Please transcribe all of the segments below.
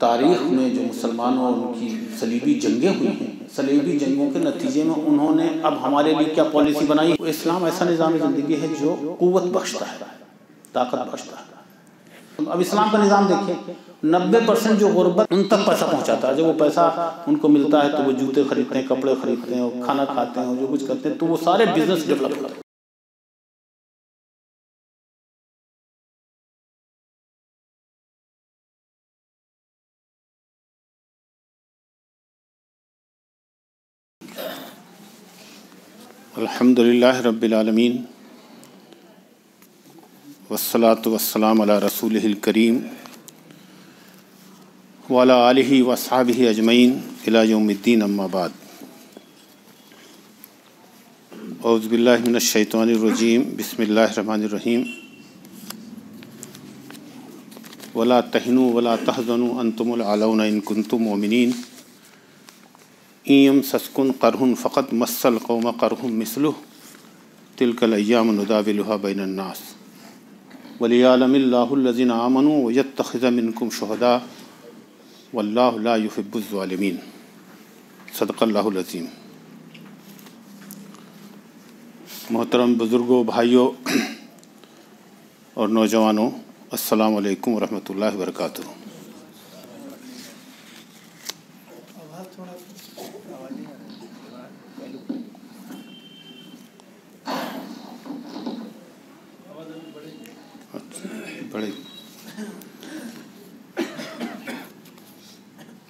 تاریخ میں جو مسلمانوں اور ان کی صلیبی جنگیں ہوئی ہیں، صلیبی جنگوں کے نتیجے میں انہوں نے اب ہمارے لیے کیا پالیسی بنائی؟ اسلام ایسا نظام زندگی ہے جو قوت بخشتا ہے، طاقت بخشتا ہے۔ اب اسلام کا نظام دیکھیں، 90% جو غربت ان تک پیسہ پہنچاتا ہے، جب وہ پیسہ ان کو ملتا ہے تو وہ جوتے خریدتے ہیں، کپڑے خریدتے ہیں، اور کھانا کھاتے ہیں، اور جو کچھ کرتے ہیں، تو وہ سارے بزنس ڈیولپ ہوتے ہیں۔ الحمدللہ رب العالمین، والصلاة والسلام علی رسولہ الکریم وعلی آلہ واصحابہ اجمعین الی یوم الدین، اما بعد۔ اعوذ باللہ من الشیطان الرجیم، بسم اللہ الرحمن الرحیم۔ ولا تہنوا ولا تحزنوا انتم الاعلون ان کنتم مؤمنین، ان یمسسکم قرح فقد مس القوم قرح مثلہ تلک الایام نداولها بین الناس ولیعلم اللہ الذین آمنوا ویتخذ منکم شہداء واللہ لا یحب الظالمین۔ صدق اللہ العظیم۔ محترم بزرگوں، بھائیوں اور نوجوانوں، السلام علیکم ورحمۃ اللہ وبرکاتہ۔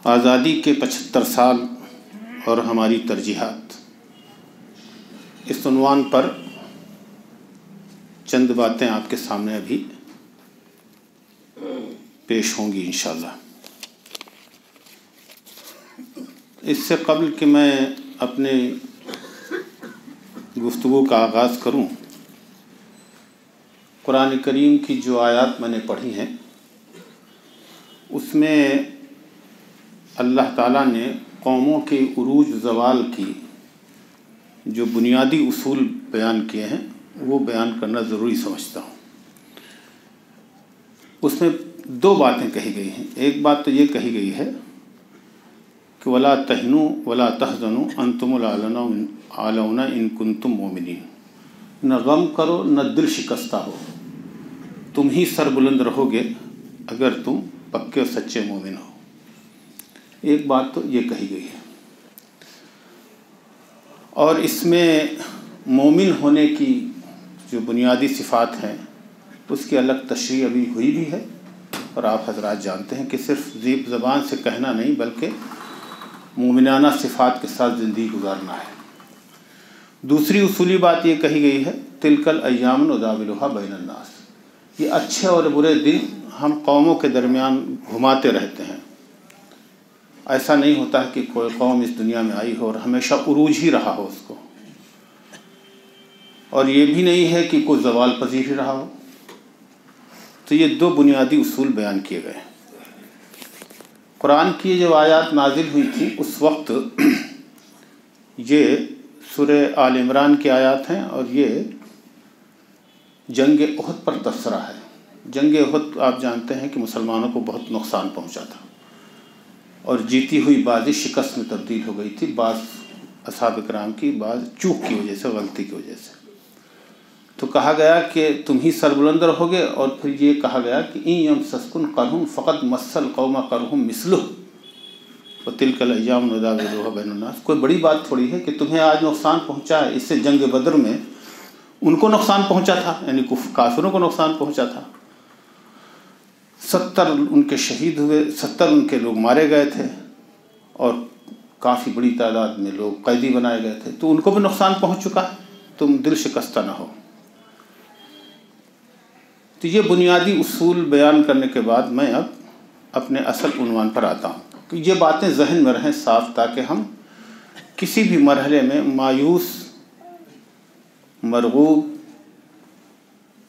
آزادی کے 75 سال اور ہماری ترجیحات، اس عنوان پر چند باتیں آپ کے سامنے ابھی پیش ہوں گی انشاءاللہ۔ اس سے قبل کہ میں اپنے گفتگو کا آغاز کروں، قرآن کریم کی جو آیات میں نے پڑھی ہیں اس میں اللہ تعالیٰ نے قوموں کے عروج زوال کی جو بنیادی اصول بیان کیے ہیں وہ بیان کرنا ضروری سمجھتا ہوں۔ اس میں 2 باتیں کہی گئی ہیں۔ ایک بات تو یہ کہی گئی ہے کہ ولا تہنوا ولا تحزنوا انتم الاعلون ان کنتم مؤمنین، نہ غم کرو نہ دل شکستہ ہو، تم ہی سر بلند رہو گے اگر تم پکے اور سچے مومن ہو۔ ایک بات تو یہ کہی گئی ہے، اور اس میں مومن ہونے کی جو بنیادی صفات ہیں اس کی الگ تشریح ابھی ہوئی بھی ہے، اور آپ حضرات جانتے ہیں کہ صرف زبان سے کہنا نہیں بلکہ مومنانہ صفات کے ساتھ زندگی گزارنا ہے۔ دوسری اصولی بات یہ کہی گئی ہے تلک الایام نداولها بین الناس، یہ اچھے اور برے دن ہم قوموں کے درمیان گھماتے رہتے ہیں۔ ایسا نہیں ہوتا ہے کہ کوئی قوم اس دنیا میں آئی ہو اور ہمیشہ عروج ہی رہا ہو اس کو، اور یہ بھی نہیں ہے کہ کوئی زوال پذیر ہی رہا ہو۔ تو یہ 2 بنیادی اصول بیان کیے گئے۔ قرآن کی جو آیات نازل ہوئی تھی اس وقت یہ سورہ آل عمران کی آیات ہیں، اور یہ جنگ احد پر تبصرہ ہے۔ جنگ احد آپ جانتے ہیں کہ مسلمانوں کو بہت نقصان پہنچا تھا، اور جیتی ہوئی بازی شکست میں تبدیل ہو گئی تھی، بعض اصحاب کرام کی بعض چوک کی وجہ سے، غلطی کی وجہ سے۔ تو کہا گیا کہ تم ہی سربلند رہو گے، اور پھر یہ کہا گیا کہ ان یمسسکم قرح فقد مس القوم قرح مثلہ وتلک الایام نداولها بین الناس۔ کوئی بڑی بات تھوڑی ہے کہ تمہیں آج نقصان پہنچا ہے، اس سے جنگ بدر میں ان کو نقصان پہنچا تھا، یعنی کافروں کو نقصان پہنچا تھا۔ 70 ان کے شہید ہوئے، 70 ان کے لوگ مارے گئے تھے، اور کافی بڑی تعداد میں لوگ قیدی بنائے گئے تھے، تو ان کو بھی نقصان پہنچ چکا ہے، تم دل شکستہ نہ ہو۔ تو یہ بنیادی اصول بیان کرنے کے بعد میں اب اپنے اصل عنوان پر آتا ہوں کہ یہ باتیں ذہن میں رہیں صاف، تاکہ ہم کسی بھی مرحلے میں مایوس، مرغوب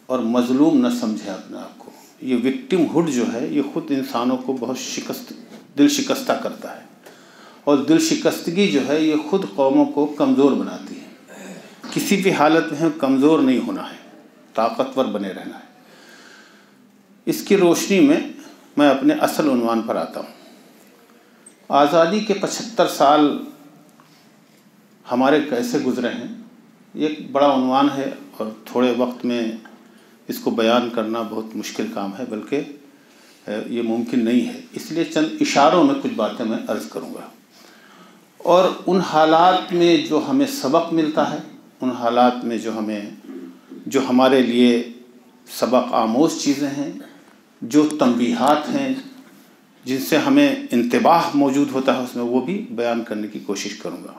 اور مظلوم نہ سمجھیں اپنے آپ کو۔ یہ وکٹم ہوڈ جو ہے یہ خود انسانوں کو بہت دل شکستہ کرتا ہے، اور دل شکستگی جو ہے یہ خود قوموں کو کمزور بناتی ہے۔ کسی بھی حالت میں کمزور نہیں ہونا ہے، طاقتور بنے رہنا ہے۔ اس کی روشنی میں اپنے اصل عنوان پر آتا ہوں۔ آزادی کے 75 سال ہمارے کیسے گزرے ہیں، یہ ایک بڑا عنوان ہے اور تھوڑے وقت میں اس کو بیان کرنا بہت مشکل کام ہے، بلکہ یہ ممکن نہیں ہے۔ اس لیے چند اشاروں میں کچھ باتیں میں عرض کروں گا، اور ان حالات میں جو ہمیں سبق ملتا ہے، ان حالات میں جو ہمارے لیے سبق آموز چیزیں ہیں، جو تنبیہات ہیں جن سے ہمیں انتباہ موجود ہوتا ہے، اس میں وہ بھی بیان کرنے کی کوشش کروں گا۔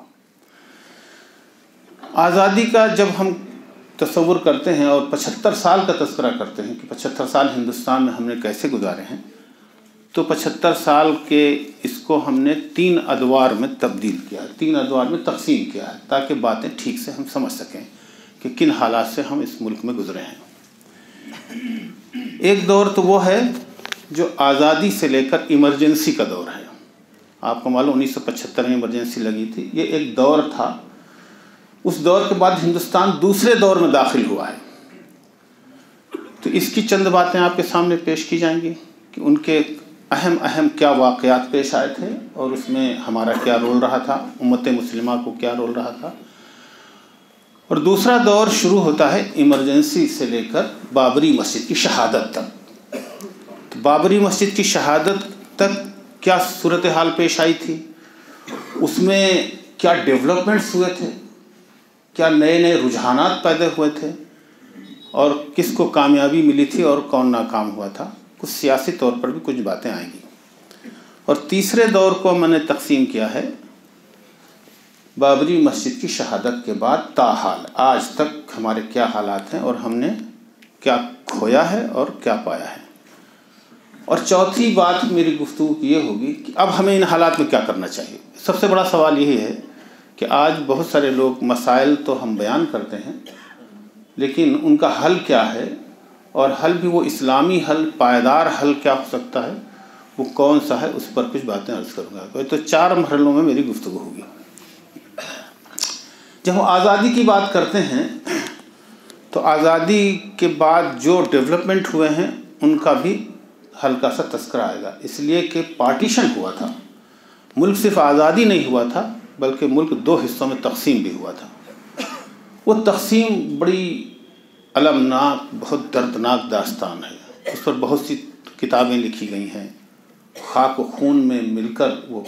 آزادی کا جب ہم تصور کرتے ہیں اور 75 سال کا تذکرہ کرتے ہیں کہ 75 سال ہندوستان میں ہم نے کیسے گزارے ہیں، تو 75 سال کے اس کو ہم نے 3 ادوار میں تبدیل کیا ہے، 3 ادوار میں تقسیم کیا ہے، تاکہ باتیں ٹھیک سے ہم سمجھ سکیں کہ کن حالات سے ہم اس ملک میں گزرے ہیں۔ ایک دور تو وہ ہے جو آزادی سے لے کر ایمرجنسی کا دور ہے۔ آپ کو معلوم 1975 میں ایمرجنسی لگی تھی، یہ ایک دور تھا۔ اس دور کے بعد ہندوستان دوسرے دور میں داخل ہوا ہے، تو اس کی چند باتیں آپ کے سامنے پیش کی جائیں گی کہ ان کے اہم کیا واقعات پیش آئے تھے اور اس میں ہمارا کیا رول رہا تھا، امت مسلمہ کو کیا رول رہا تھا۔ اور دوسرا دور شروع ہوتا ہے ایمرجنسی سے لے کر بابری مسجد کی شہادت تک۔ تو بابری مسجد کی شہادت تک کیا صورتحال پیش آئی تھی، اس میں کیا ڈیولپمنٹس ہوئے تھے، کیا نئے رجحانات پیدا ہوئے تھے، اور کس کو کامیابی ملی تھی اور کون ناکام ہوا تھا۔ کچھ سیاسی طور پر بھی کچھ باتیں آئیں گی۔ اور تیسرے دور کو میں نے تقسیم کیا ہے بابری مسجد کی شہادت کے بعد تاحال آج تک ہمارے کیا حالات ہیں اور ہم نے کیا کھویا ہے اور کیا پایا ہے۔ اور چوتھی بات میری گفتگو کی یہ ہوگی کہ اب ہمیں ان حالات میں کیا کرنا چاہیے۔ سب سے بڑا سوال یہی ہے کہ آج بہت سارے لوگ مسائل تو ہم بیان کرتے ہیں، لیکن ان کا حل کیا ہے، اور حل بھی وہ اسلامی حل، پائیدار حل کیا ہو سکتا ہے، وہ کون سا ہے، اس پر کچھ باتیں عرض کروں گا۔ تو 4 مرحلوں میں میری گفتگو ہوگی۔ جب ہم آزادی کی بات کرتے ہیں تو آزادی کے بعد جو ڈیولپمنٹ ہوئے ہیں ان کا بھی ہلکا سا تذکرہ آئے گا، اس لیے کہ پارٹیشن ہوا تھا۔ ملک صرف آزادی نہیں ہوا تھا بلکہ ملک 2 حصوں میں تقسیم بھی ہوا تھا۔ وہ تقسیم بڑی المناک، بہت دردناک داستان ہے، اس پر بہت سی کتابیں لکھی گئی ہیں، خاک و خون میں مل کر وہ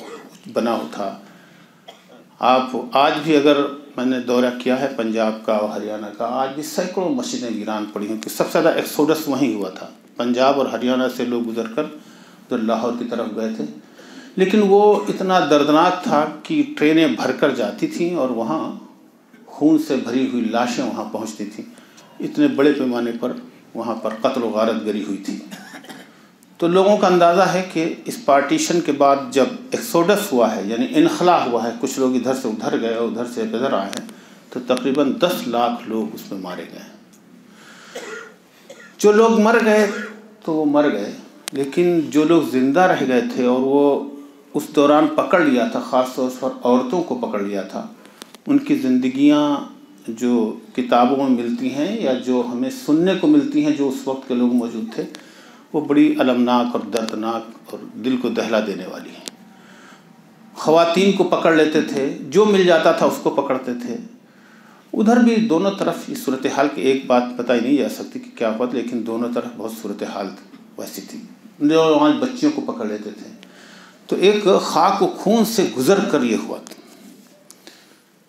بنا تھا۔ آپ آج بھی اگر میں نے دورہ کیا ہے پنجاب کا اور ہریانہ کا، آج بھی سینکڑوں مسجدیں ویران پڑی ہیں، کہ سب سے زیادہ ایکسوڈس وہیں ہوا تھا۔ پنجاب اور ہریانہ سے لوگ گزر کر ادھر لاہور کی طرف گئے تھے، لیکن وہ اتنا دردناک تھا کہ ٹرینیں بھر کر جاتی تھیں اور وہاں خون سے بھری ہوئی لاشیں وہاں پہنچتی تھیں، اتنے بڑے پیمانے پر وہاں پر قتل و غارت گری ہوئی تھی۔ تو لوگوں کا اندازہ ہے کہ اس پارٹیشن کے بعد جب ایکسوڈس ہوا ہے، یعنی انخلا ہوا ہے، کچھ لوگ ادھر سے ادھر گئے اور ادھر سے ادھر آئے ہیں، تو تقریباً 10 لاکھ لوگ اس میں مارے گئے۔ جو لوگ مر گئے تو وہ مر گئے، لیکن جو لوگ زندہ رہ گئے تھے اور وہ اس دوران پکڑ لیا تھا، خاص طور پر عورتوں کو پکڑ لیا تھا، ان کی زندگیاں جو کتابوں میں ملتی ہیں یا جو ہمیں سننے کو ملتی ہیں، جو اس وقت کے لوگ موجود تھے، وہ بڑی المناک اور دردناک اور دل کو دہلا دینے والی ہیں۔ خواتین کو پکڑ لیتے تھے، جو مل جاتا تھا اس کو پکڑتے تھے۔ ادھر بھی دونوں طرف اس صورتحال کی ایک بات بتائی نہیں جا سکتی کہ کیا ہوا، لیکن دونوں طرف بہت صورتحال ویسی تھی۔ نوجوان بچیوں کو پکڑ لیتے تھے۔ تو ایک خاک و خون سے گزر کر یہ ہوا تھا۔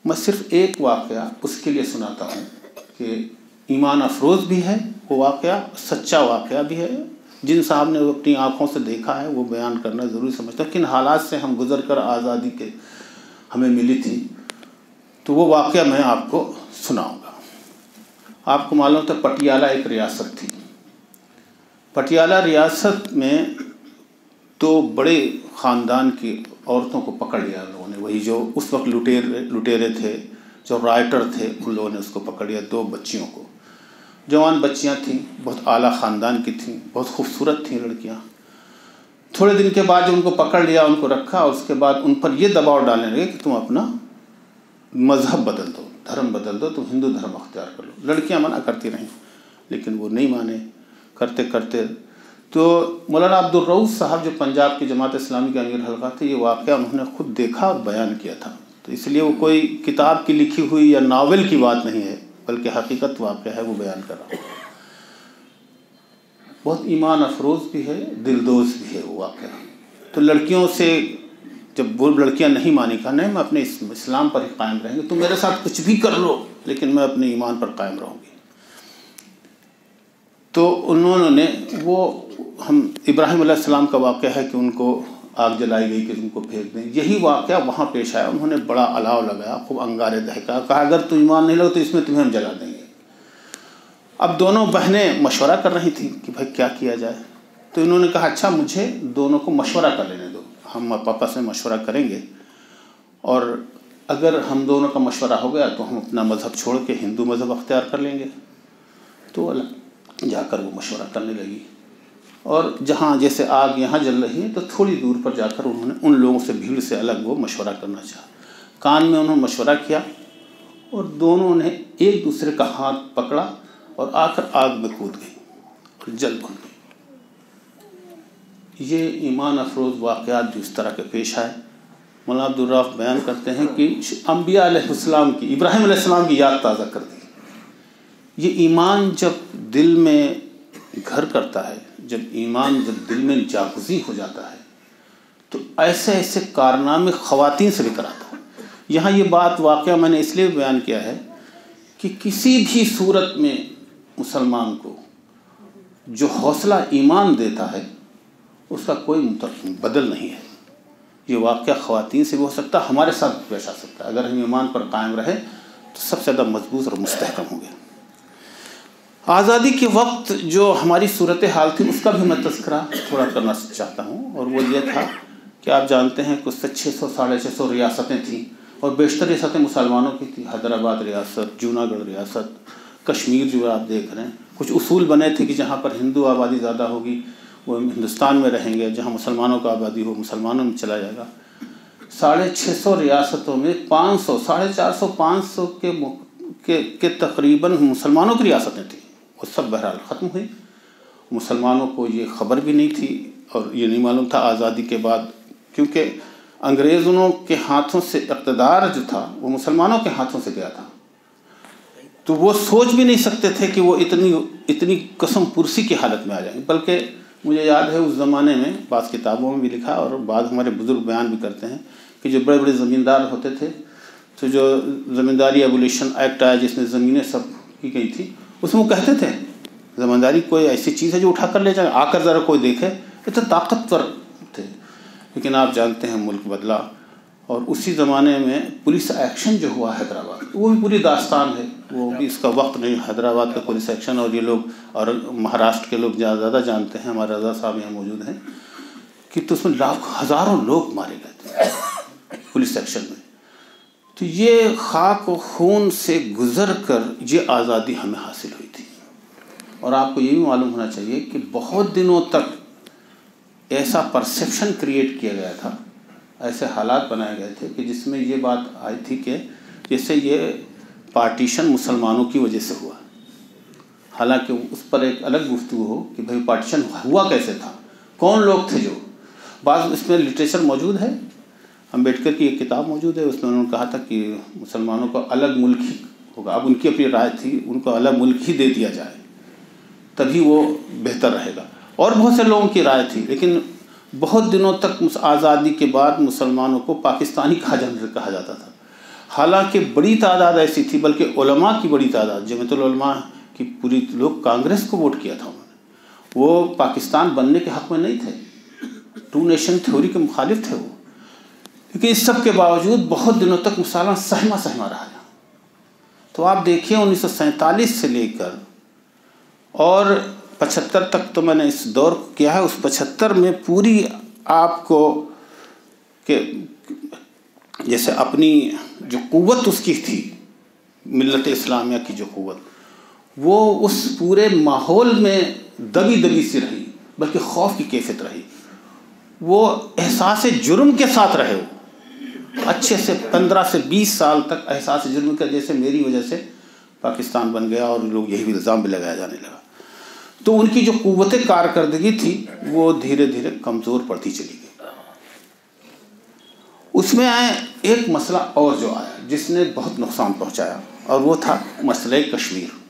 میں صرف ایک واقعہ اس کے لیے سناتا ہوں کہ ایمان افروز بھی ہے وہ واقعہ، سچا واقعہ بھی ہے۔ جن صاحب نے اپنی آنکھوں سے دیکھا ہے وہ بیان کرنا ضروری سمجھتا ہے، کن حالات سے ہم گزر کر آزادی کے ہمیں ملی تھی۔ تو وہ واقعہ میں آپ کو سناؤں گا۔ آپ کو معلوم تھا پٹیالہ ایک ریاست تھی۔ پٹیالہ ریاست میں 2 بڑے خاندان کی عورتوں کو پکڑ لیا لوگوں نے، وہی جو اس وقت لٹیرے تھے، جو رائٹر تھے، ان لوگوں نے اس کو پکڑ لیا۔ 2 بچیوں کو، جوان بچیاں تھیں، بہت اعلیٰ خاندان کی تھیں، بہت خوبصورت تھیں لڑکیاں۔ تھوڑے دن کے بعد جب ان کو پکڑ لیا، ان کو رکھا، اور اس کے بعد ان پر یہ دباؤ ڈالنے لگے کہ تم اپنا مذہب بدل دو، دھرم بدل دو، تم ہندو دھرم اختیار کر لو۔ لڑکیاں منع کرتی رہیں لیکن وہ نہیں مانے، کرتے کرتے تو مولانا عبدالرؤف صاحب جو پنجاب کی جماعت اسلامی کے امیر حلقہ تھے، یہ واقعہ انہوں نے خود دیکھا اور بیان کیا تھا، تو اس لیے وہ کوئی کتاب کی لکھی ہوئی یا ناول کی بات نہیں ہے، بلکہ حقیقت واقعہ ہے، وہ بیان کر رہا ہوں۔ بہت ایمان افروز بھی ہے، دلدوز بھی ہے وہ واقعہ۔ تو لڑکیوں سے جب وہ لڑکیاں نہیں مانی، کہا نہیں، میں اپنے اسلام پر ہی قائم رہیں گے، تم میرے ساتھ کچھ بھی کر لو لیکن میں اپنے ایمان پر قائم رہوں گی۔ تو انہوں نے وہ ہم ابراہیم علیہ السلام کا واقعہ ہے کہ ان کو آگ جلائی گئی کہ ان کو پھینک دیں، یہی واقعہ وہاں پیش آیا۔ انہوں نے بڑا الاؤ لگایا، خوب انگارے دہکا، کہا اگر تو ایمان نہیں لو تو اس میں تمہیں ہم جلا دیں گے۔ اب دونوں بہنیں مشورہ کر رہی تھیں کہ بھائی کیا کیا جائے، تو انہوں نے کہا اچھا مجھے دونوں کو مشورہ کر لینے دو، ہم آپس میں مشورہ کریں گے، اور اگر ہم دونوں کا مشورہ ہو گیا تو ہم اپنا مذہب چھوڑ کے ہندو مذہب اختیار کر لیں گے۔ تو جا کر وہ مشورہ کرنے لگی، اور جہاں جیسے آگ یہاں جل رہی ہے تو تھوڑی دور پر جا کر انہوں نے ان لوگوں سے، بھیڑ سے الگ وہ مشورہ کرنا چاہا۔ کان میں انہوں نے مشورہ کیا اور دونوں نے ایک دوسرے کا ہاتھ پکڑا اور آ کر آگ میں کود گئی اور جل بھن گئی۔ یہ ایمان افروز واقعات جو اس طرح کے پیش آئے، مولانا عبدالرؤف بیان کرتے ہیں کہ انبیاء علیہ السلام کی، ابراہیم علیہ السلام کی یاد تازہ کر دی۔ یہ ایمان جب دل میں گھر کرتا ہے، جب ایمان جب دل میں جاگزی ہو جاتا ہے، تو ایسے ایسے کارنامے خواتین سے بھی کراتا ہے۔ یہاں یہ بات واقعہ میں نے اس لیے بیان کیا ہے کہ کسی بھی صورت میں مسلمان کو جو حوصلہ ایمان دیتا ہے اس کا کوئی بدل نہیں ہے۔ یہ واقعہ خواتین سے بھی ہو سکتا ہے، ہمارے ساتھ بھی پیش آ سکتا ہے۔ اگر ہم ایمان پر قائم رہے تو سب سے زیادہ مضبوط اور مستحکم ہوں گے۔ آزادی کے وقت جو ہماری صورتحال تھی اس کا بھی میں تذکرہ تھوڑا کرنا چاہتا ہوں، اور وہ یہ تھا کہ آپ جانتے ہیں کچھ 600 ساڑھے 600 ریاستیں تھیں، اور بیشتر ریاستیں مسلمانوں کی تھیں۔ حیدرآباد ریاست، جوناگڑھ ریاست، کشمیر جو آپ دیکھ رہے ہیں، کچھ اصول بنے تھے کہ جہاں پر ہندو آبادی زیادہ ہوگی وہ ہندوستان میں رہیں گے، جہاں مسلمانوں کا آبادی ہو مسلمانوں میں چلا جائے گا۔ 650 ریاستوں میں 500 450 500 کے تقریباً مسلمانوں کی ریاستیں تھیں، وہ سب بہرحال ختم ہوئی۔ مسلمانوں کو یہ خبر بھی نہیں تھی اور یہ نہیں معلوم تھا آزادی کے بعد، کیونکہ انگریزوں کے ہاتھوں سے اقتدار جو تھا وہ مسلمانوں کے ہاتھوں سے گیا تھا، تو وہ سوچ بھی نہیں سکتے تھے کہ وہ اتنی قسم پرسی کی حالت میں آ جائیں گے۔ بلکہ مجھے یاد ہے اس زمانے میں بعض کتابوں میں بھی لکھا اور بعض ہمارے بزرگ بیان بھی کرتے ہیں کہ جو بڑے بڑے زمیندار ہوتے تھے، تو جو زمینداری ایبولیشن ایکٹ آیا جس میں زمینیں سب کی گئی تھی، اس میں وہ کہتے تھے زمینداری کوئی ایسی چیز ہے جو اٹھا کر لے جائے، آ کر ذرا کوئی دیکھے، اتنے طاقتور تھے۔ لیکن آپ جانتے ہیں ملک بدلا، اور اسی زمانے میں پولیس ایکشن جو ہوا حیدرآباد، وہ بھی پوری داستان ہے، وہ بھی اس کا وقت نہیں۔ حیدرآباد کا پولیس ایکشن، اور یہ لوگ اور مہاراشٹر کے لوگ زیادہ جانتے ہیں، ہمارے رضا صاحب یہاں موجود ہیں، کہ تو اس میں ہزاروں لوگ مارے گئے تھے پولیس ایکشن میں۔ تو یہ خاک و خون سے گزر کر یہ آزادی ہمیں حاصل ہوئی تھی، اور آپ کو یہ بھی معلوم ہونا چاہیے کہ بہت دنوں تک ایسا پرسیپشن کریٹ کیا گیا تھا، ایسے حالات بنائے گئے تھے کہ جس میں یہ بات آئی تھی کہ جیسے یہ پارٹیشن مسلمانوں کی وجہ سے ہوا، حالانکہ اس پر ایک الگ گفتگو ہو کہ بھئی پارٹیشن ہوا کیسے تھا، کون لوگ تھے جو۔ بعض اس میں لٹریچر موجود ہے، امبیڈکر کی ایک کتاب موجود ہے، اس میں انہوں نے کہا تھا کہ مسلمانوں کو الگ ملک ہی ہوگا، اب ان کی اپنی رائے تھی، ان کو الگ ملک ہی دے دیا جائے تبھی وہ بہتر رہے گا، اور بہت سے لوگوں کی رائے تھی۔ لیکن بہت دنوں تک آزادی کے بعد مسلمانوں کو پاکستانی کہا جاتا تھا، حالانکہ بڑی تعداد ایسی تھی، بلکہ علماء کی بڑی تعداد، جمعیت العلماء کی پوری لوگ کانگریس کو ووٹ کیا تھا انہوں نے، وہ پاکستان بننے کے حق میں نہیں تھے، ٹو نیشن تھیوری کے مخالف تھے وہ۔ لیکن اس سب کے باوجود بہت دنوں تک مسلمان سہما رہا۔ تو آپ دیکھیے 1947 سے لے کر اور 75 تک تو میں نے اس دور کیا ہے، اس 75 میں پوری آپ کو کہ جیسے اپنی جو قوت اس کی تھی، ملت اسلامیہ کی جو قوت، وہ اس پورے ماحول میں دبی سی رہی، بلکہ خوف کی کیفیت رہی، وہ احساس جرم کے ساتھ رہے، وہ اچھے سے 15 سے 20 سال تک احساس جرم کا، جیسے میری وجہ سے پاکستان بن گیا اور لوگ یہی الزام بھی لگایا جانے لگا۔ تو ان کی جو قوت کارکردگی تھی وہ دھیرے دھیرے کمزور پڑتی چلی گئی۔ اس میں ایک مسئلہ اور جو آیا جس نے بہت نقصان پہنچایا، اور وہ تھا مسئلہ کشمیر۔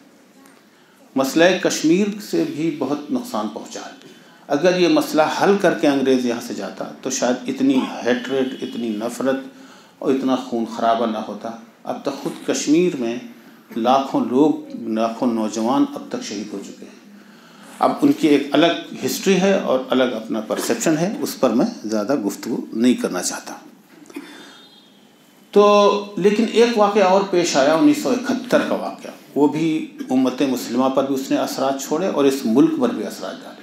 مسئلہ کشمیر سے بھی بہت نقصان پہنچا ہے۔ اگر یہ مسئلہ حل کر کے انگریز یہاں سے جاتا تو شاید اتنی ہیٹریٹ، اتنی نفرت اور اتنا خون خرابہ نہ ہوتا۔ اب تک خود کشمیر میں لاکھوں لوگ، لاکھوں نوجوان اب تک شہید ہو چکے ہیں۔ اب ان کی ایک الگ ہسٹری ہے اور الگ اپنا پرسیپشن ہے، اس پر میں زیادہ گفتگو نہیں کرنا چاہتا۔ تو لیکن ایک واقعہ اور پیش آیا 1971 کا واقعہ، وہ بھی امت مسلمہ پر بھی اس نے اثرات چھوڑے اور اس ملک پر بھی اثرات ڈالے،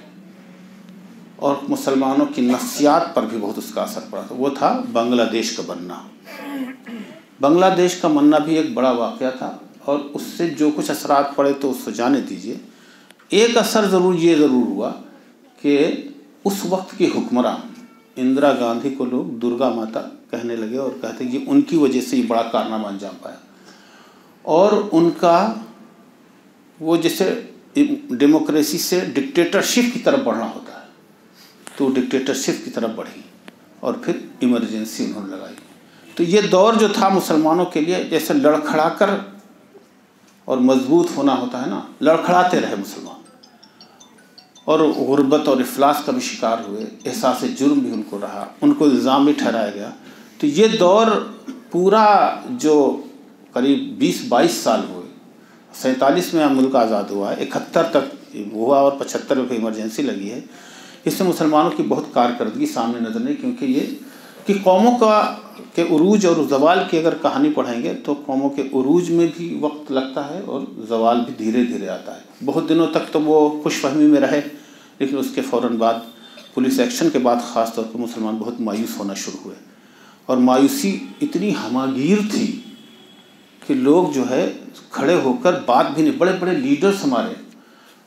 اور مسلمانوں کی نفسیات پر بھی بہت اس کا اثر پڑا تھا۔ وہ تھا بنگلہ دیش کا بننا۔ بنگلہ دیش کا بننا بھی ایک بڑا واقعہ تھا، اور اس سے جو کچھ اثرات پڑے تو اس کو جانے دیجیے۔ ایک اثر یہ ضرور ہوا کہ اس وقت کی حکمراں اندرا گاندھی کو لوگ درگا ماتا کہنے لگے، اور کہتے کہ ان کی وجہ سے یہ بڑا کارنامہ انجام پایا۔ اور ان کا وہ جیسے ڈیموکریسی سے ڈکٹیٹرشپ کی طرف بڑھنا ہوتا ہے، تو ڈکٹیٹرشپ کی طرف بڑھی، اور پھر ایمرجنسی انہوں نے لگائی۔ تو یہ دور جو تھا مسلمانوں کے لیے جیسے لڑکھڑا کر اور مضبوط ہونا ہوتا ہے نا، لڑکھڑاتے رہے مسلمان، اور غربت اور افلاس کا بھی شکار ہوئے، احساس جرم بھی ان کو رہا، ان کو الزام بھی ٹھہرایا گیا۔ تو یہ دور پورا جو قریب 20-22 سال ہوئے، 47 میں ملک آزاد ہوا ہے، 71 تک ہوا، اور 75 میں ایمرجنسی لگی ہے۔ اس سے مسلمانوں کی بہت کارکردگی سامنے نظر نہیں، کیونکہ یہ کہ قوموں کے عروج اور زوال کی اگر کہانی پڑھیں گے تو قوموں کے عروج میں بھی وقت لگتا ہے اور زوال بھی دھیرے دھیرے آتا ہے۔ بہت دنوں تک تو وہ خوش فہمی میں رہے، لیکن اس کے فوراً بعد پولیس ایکشن کے بعد خاص طور پر مسلمان بہت مایوس ہونا شروع ہوئے، اور مایوسی اتنی ہماگیر تھی کہ لوگ جو ہے کھڑے ہو کر بات بھی نہیں، بڑے بڑے لیڈرز ہمارے،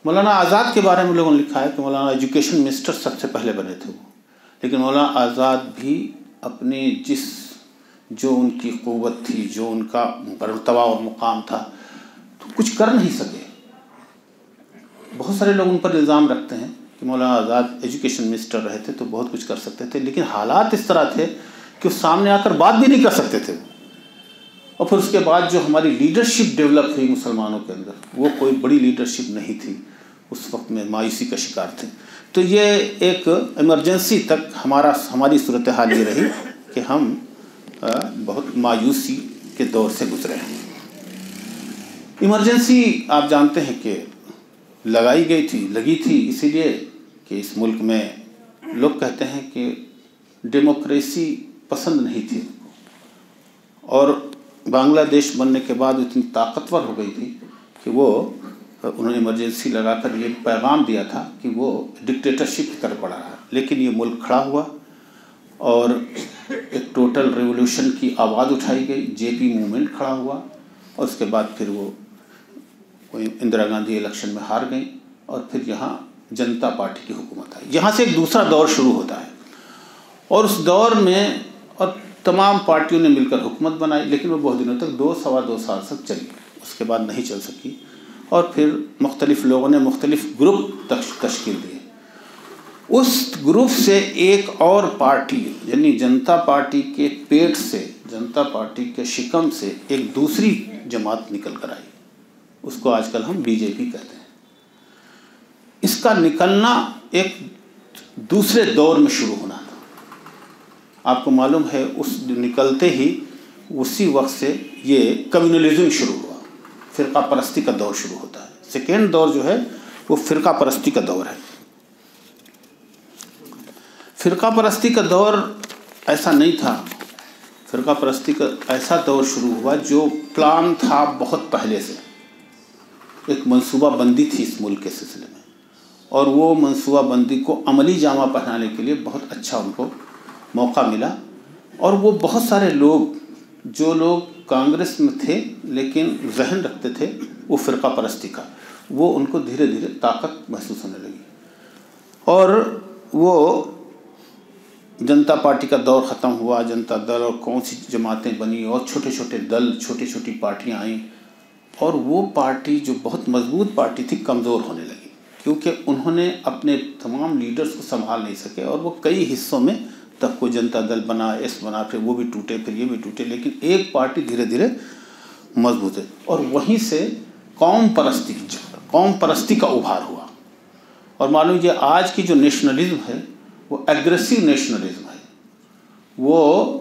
مولانا آزاد کے بارے میں لوگوں نے لکھا ہے کہ مولانا ایجوکیشن منسٹر سب سے پہلے بنے تھے وہ، لیکن مولانا آزاد بھی اپنے جو ان کی قوت تھی، جو ان کا مرتبہ اور مقام تھا، تو کچھ کر نہیں سکے۔ بہت سارے لوگ ان پر الزام رکھتے ہیں کہ مولانا آزاد ایجوکیشن منسٹر رہے تھے تو بہت کچھ کر سکتے تھے، لیکن حالات اس طرح تھے کہ وہ سامنے آ کر بات بھی نہیں کر سکتے تھے۔ اور پھر اس کے بعد جو ہماری لیڈرشپ ڈیولپ ہوئی مسلمانوں کے اندر، وہ کوئی بڑی لیڈرشپ نہیں تھی، اس وقت میں مایوسی کا شکار تھے۔ تو یہ ایک ایمرجنسی تک ہماری صورتحال یہ رہی کہ ہم بہت مایوسی کے دور سے گزرے ہیں۔ ایمرجنسی آپ جانتے ہیں کہ لگی تھی اسی لیے کہ اس ملک میں لوگ کہتے ہیں کہ ڈیموکریسی پسند نہیں تھی، اور بنگلہ دیش بننے کے بعد اتنی طاقتور ہو گئی تھی کہ انہوں نے ایمرجنسی لگا کر یہ پیغام دیا تھا کہ وہ ڈکٹیٹرشپ کی طرف بڑھا رہا ہے، لیکن یہ ملک کھڑا ہوا اور ایک ٹوٹل ریولوشن کی آواز اٹھائی گئی، JP موومنٹ کھڑا ہوا، اور اس کے بعد پھر وہ اندرا گاندھی الیکشن میں ہار گئیں، اور پھر یہاں جنتا پارٹی کی حکومت آئی۔ یہاں سے ایک دوسرا دور شروع ہوتا ہے، اور اس دور میں اور تمام پارٹیوں نے مل کر حکومت بنائی، لیکن وہ بہت دنوں تک 2-2.25 سال تک چلی، اس کے بعد نہیں چل سکی، اور پھر مختلف لوگوں نے مختلف گروپ تشکیل دیے۔ اس گروپ سے ایک اور پارٹی یعنی جنتا پارٹی کے پیٹ سے، جنتا پارٹی کے شکم سے ایک دوسری جماعت نکل کر آئی، اس کو آج کل ہم BJP کہتے ہیں۔ اس کا نکلنا ایک دوسرے دور میں شروع ہونا تھا۔ آپ کو معلوم ہے اس نکلتے ہی اسی وقت سے یہ کمیونلزم شروع ہوا، فرقہ پرستی کا دور شروع ہوتا ہے۔ سیکنڈ دور جو ہے وہ فرقہ پرستی کا دور ہے۔ فرقہ پرستی کا دور ایسا نہیں تھا، فرقہ پرستی کا ایسا دور شروع ہوا جو پلان تھا بہت پہلے سے، ایک منصوبہ بندی تھی اس ملک کے سلسلے میں، اور وہ منصوبہ بندی کو عملی جامہ پہنانے کے لیے بہت اچھا ان کو موقع ملا، اور وہ بہت سارے لوگ جو لوگ کانگریس میں تھے لیکن ذہن رکھتے تھے وہ فرقہ پرستی کا، وہ ان کو دھیرے دھیرے طاقت محسوس ہونے لگی، اور وہ جنتا پارٹی کا دور ختم ہوا، جنتا دل اور کون سی جماعتیں بنی، اور چھوٹے چھوٹے دل، چھوٹی چھوٹی پارٹیاں آئیں، اور وہ پارٹی جو بہت مضبوط پارٹی تھی کمزور ہونے لگی، کیونکہ انہوں نے اپنے تمام لیڈرز کو سنبھال نہیں سکے اور وہ کئی حصوں میں تب کو جنتا دل بنا، ایس بنا، پھر وہ بھی ٹوٹے، پھر یہ بھی ٹوٹے، لیکن ایک پارٹی دھیرے دھیرے مضبوط ہے، اور وہیں سے قوم پرستی کا ابھار ہوا۔ اور معلوم یہ آج کی جو نیشنلزم ہے وہ ایگریسو نیشنلزم ہے، وہ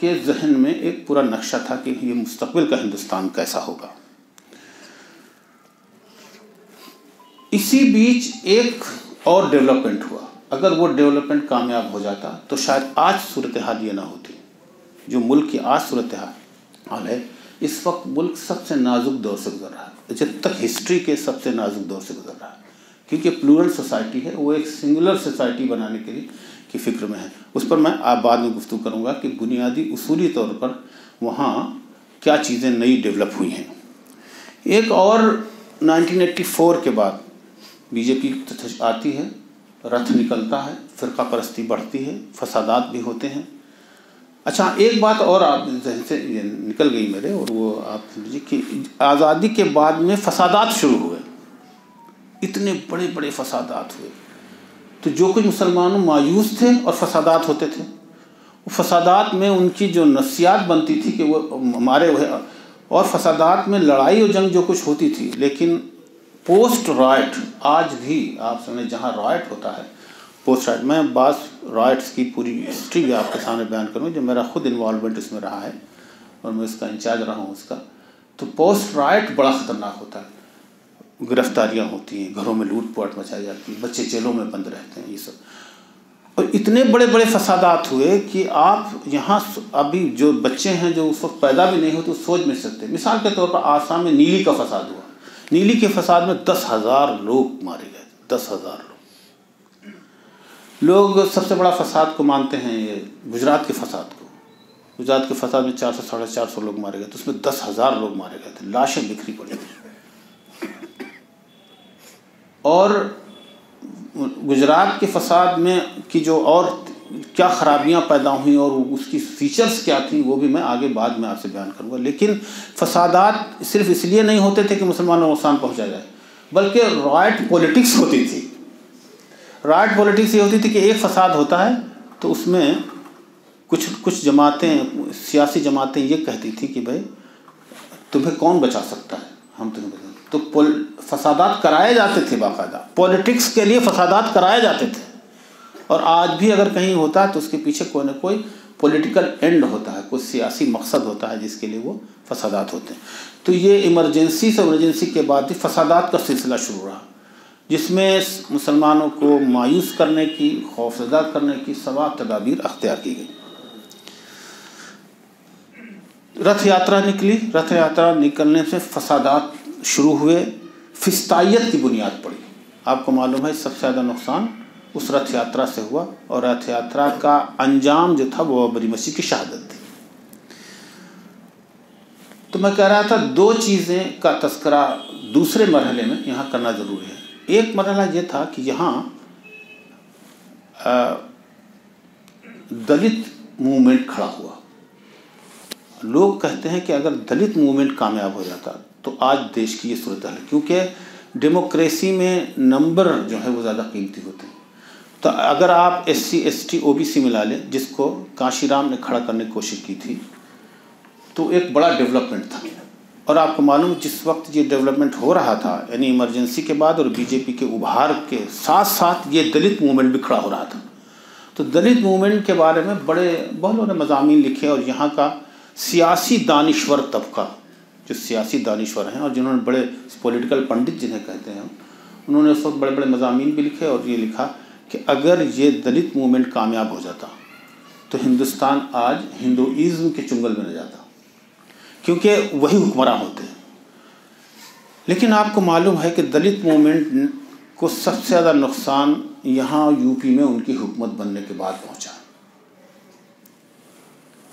کے ذہن میں ایک پورا نقشہ تھا کہ یہ مستقبل کا ہندوستان کیسا ہوگا۔ اسی بیچ ایک اور ڈیولپمنٹ ہوا، اگر وہ ڈیولپمنٹ کامیاب ہو جاتا تو شاید آج صورتحال یہ نہ ہوتی جو ملک کی آج صورتحال ہے۔ اس وقت ملک سب سے نازک دور سے گزر رہا ہے، جب تک ہسٹری کے سب سے نازک دور سے گزر رہا ہے، کیونکہ پلورل سوسائٹی ہے، وہ ایک سنگولر سوسائٹی بنانے کے لیے کی فکر میں ہے۔ اس پر میں بعد میں گفتگو کروں گا کہ بنیادی اصولی طور پر وہاں کیا چیزیں نئی ڈیولپ ہوئی ہیں۔ ایک اور 1984 کے بعد بی جے پی آتی ہے، رتھ نکلتا ہے، فرقہ پرستی بڑھتی ہے، فسادات بھی ہوتے ہیں۔ اچھا، ایک بات اور آپ ذہن سے نکل گئی میرے، اور وہ آپ سمجھیے کہ آزادی کے بعد میں فسادات شروع ہوئے، اتنے بڑے بڑے فسادات ہوئے، تو جو کچھ مسلمان مایوس تھے اور فسادات ہوتے تھے، وہ فسادات میں ان کی جو نفسیات بنتی تھی کہ وہ ہمارے، اور فسادات میں لڑائی اور جنگ جو کچھ ہوتی تھی، لیکن پوسٹ رائٹ آج بھی آپ سمجھیں جہاں رائٹ ہوتا ہے، پوسٹ رائٹ، میں بعض رائٹس کی پوری ہسٹری بھی آپ کے سامنے بیان کروں جو میرا خود انوالومنٹ اس میں رہا ہے اور میں اس کا انچارج رہا ہوں اس کا، تو پوسٹ رائٹ بڑا خطرناک ہوتا ہے۔ گرفتاریاں ہوتی ہیں، گھروں میں لوٹ پاٹ مچائی جاتی ہے، بچے جیلوں میں بند رہتے ہیں، یہ سب، اور اتنے بڑے بڑے فسادات ہوئے کہ آپ یہاں ابھی جو بچے ہیں جو اس وقت پیدا بھی نہیں ہوتے وہ سوچ نہیں سکتے۔ مثال کے طور پر آسام میں نیلی کا فساد ہوا، نیلی کے فساد میں 10,000 لوگ مارے گئے، 10,000 لوگ سب سے بڑا فساد کو مانتے ہیں یہ گجرات کے فساد کو۔ گجرات کے فساد میں 400 ساڑھے 400 لوگ مارے گئے تھے، اس میں 10,000 لوگ مارے گئے تھے، لاشیں بکھری پڑی تھیں۔ اور گجرات کے فساد میں کی جو اور کیا خرابیاں پیدا ہوئیں اور اس کی فیچرز کیا تھیں وہ بھی میں آگے بعد میں آپ سے بیان کروں گا۔ لیکن فسادات صرف اس لیے نہیں ہوتے تھے کہ مسلمانوں کو نقصان پہنچا جائے، بلکہ رائٹ پولیٹکس ہوتی تھی۔ رائٹ پولیٹکس یہ ہوتی تھی کہ ایک فساد ہوتا ہے تو اس میں کچھ جماعتیں، سیاسی جماعتیں یہ کہتی تھیں کہ بھائی تمہیں کون بچا سکتا ہے، ہم تمہیں بچا، تو فسادات کرائے جاتے تھے، باقاعدہ پولیٹکس کے لیے فسادات کرائے جاتے تھے۔ اور آج بھی اگر کہیں ہوتا ہے تو اس کے پیچھے کوئی نہ کوئی پولیٹیکل اینڈ ہوتا ہے، کوئی سیاسی مقصد ہوتا ہے جس کے لیے وہ فسادات ہوتے ہیں۔ تو یہ ایمرجنسی سے ایمرجنسی کے بعد ہی فسادات کا سلسلہ شروع رہا، جس میں مسلمانوں کو مایوس کرنے کی، خوفزدہ کرنے کی سوا تدابیر اختیار کی گئی۔ رتھ یاترا نکلی، رتھ یاترا نکلنے سے فسادات شروع ہوئے، فسطائیت کی بنیاد پڑی۔ آپ کو معلوم ہے سب سے زیادہ نقصان اس رتھ یاترا سے ہوا، اور رتھ یاترا کا انجام جو تھا وہ بابری مسجد کی شہادت تھی۔ تو میں کہہ رہا تھا دو چیزیں کا تذکرہ دوسرے مرحلے میں یہاں کرنا ضروری ہے۔ ایک مرحلہ یہ تھا کہ یہاں دلت موومنٹ کھڑا ہوا۔ لوگ کہتے ہیں کہ اگر دلت موومنٹ کامیاب ہو جاتا تو آج دیش کی یہ صورتحال ہے، کیونکہ ڈیموکریسی میں نمبر جو ہے وہ زیادہ قیمتی ہوتے ہیں۔ تو اگر آپ S C S T O B C ملا لیں، جس کو کانشی رام نے کھڑا کرنے کی کوشش کی تھی، تو ایک بڑا ڈیولپمنٹ تھا۔ اور آپ کو معلوم جس وقت یہ ڈیولپمنٹ ہو رہا تھا، یعنی ایمرجنسی کے بعد اور بی جے پی کے ابھار کے ساتھ ساتھ یہ دلت موومنٹ بھی کھڑا ہو رہا تھا۔ تو دلت موومنٹ کے بارے میں بہت لوگوں نے مضامین لکھے، اور یہاں کا سیاسی دانشور طبقہ، جو سیاسی دانشور ہیں اور جنہوں نے بڑے پولیٹیکل پنڈت جنہیں کہتے ہیں، انہوں نے اس وقت بڑے بڑے مضامین بھی لکھے، اور یہ لکھا کہ اگر یہ دلت موومنٹ کامیاب ہو جاتا تو ہندوستان آج ہندوازم کے چنگل میں نہ جاتا، کیونکہ وہی حکمراں ہوتے ہیں۔ لیکن آپ کو معلوم ہے کہ دلت موومنٹ کو سب سے زیادہ نقصان یہاں یو پی میں ان کی حکومت بننے کے بعد پہنچا۔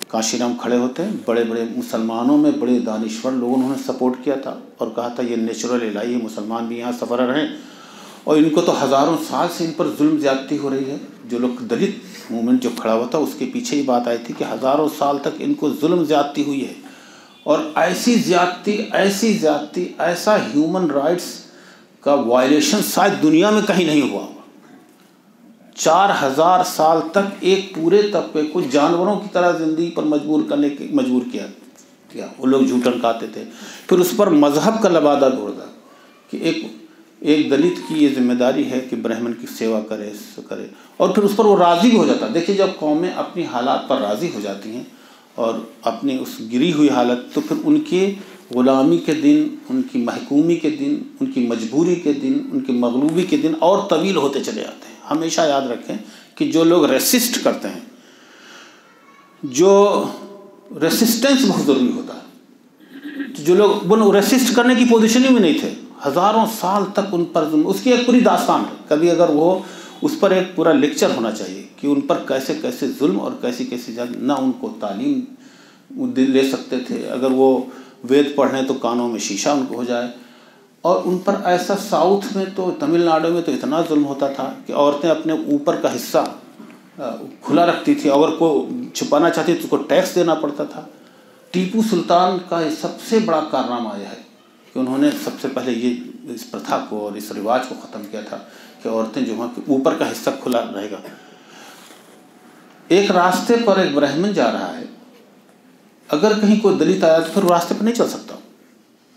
کانشی رام کھڑے ہوتے ہیں، بڑے بڑے مسلمانوں میں بڑے دانشور لوگوں نے سپورٹ کیا تھا اور کہا تھا یہ نیچرل الہی ہے، مسلمان بھی یہاں سفرر ہیں، اور ان کو تو ہزاروں سال سے ان پر ظلم زیادتی ہو رہی ہے. جو لوگ دلت موومنٹ جو کھڑا ہوا تھا اس کے پیچھے ہی بات آئی تھی کہ ہزاروں سال تک ان کو ظلم زیادتی ہوئی ہے. اور ایسی زیادتی ایسا ہیومن رائٹس کا وائلیشن شاید دنیا میں کہیں نہیں ہوا. 4000 سال تک ایک پورے طبقے کو جانوروں کی طرح زندگی پر مجبور کیا. وہ لوگ جھوٹن کھاتے تھے. پھر اس پر مذہب کا لبادہ دوڑا کہ ایک دلت کی یہ ذمہ داری ہے کہ برہمن کی سیوا کرے اور پھر اس پر وہ راضی بھی ہو جاتا. دیکھیے جب قومیں اپنی حالات پر راضی ہو جاتی ہیں اور اپنی اس گری ہوئی حالت، تو پھر ان کے غلامی کے دن، ان کی محکومی کے دن، ان کی مجبوری کے دن، ان کی مغلوبی کے دن اور طویل ہوتے چلے جاتے ہیں. ہمیشہ یاد رکھیں کہ جو لوگ ریسسٹ کرتے ہیں، جو ریسسٹنس بہت ضروری ہوتا ہے، جو لوگ وہ ریسسٹ کرنے کی پوزیشن ہی میں نہیں تھے، ہزاروں سال تک ان پر اس کی ایک پوری داستان ہے. کبھی اگر وہ اس پر ایک پورا لیکچر ہونا چاہیے کہ ان پر کیسے کیسے ظلم اور کیسی نہ ان کو تعلیم لے سکتے تھے. اگر وہ وید پڑھیں تو کانوں میں شیشہ ان کو ہو جائے. اور ان پر ایسا ساؤتھ میں تو تمل ناڈو میں تو اتنا ظلم ہوتا تھا کہ عورتیں اپنے اوپر کا حصہ کھلا رکھتی تھی. اگر کوئی چھپانا چاہتی تو اس کو ٹیکس دینا پڑتا تھا. ٹیپو سلطان کا یہ سب سے بڑا کارنامہ یہ ہے کہ انہوں نے سب سے پہلے یہ اس پرتھا کو اور اس رواج کو ختم کیا تھا کہ عورتیں جو وہاں کے اوپر کا حصہ کھلا رہے گا. ایک راستے پر ایک برہمن جا رہا ہے، اگر کہیں کوئی دلت آیا تو پھر راستے پر نہیں چل سکتا،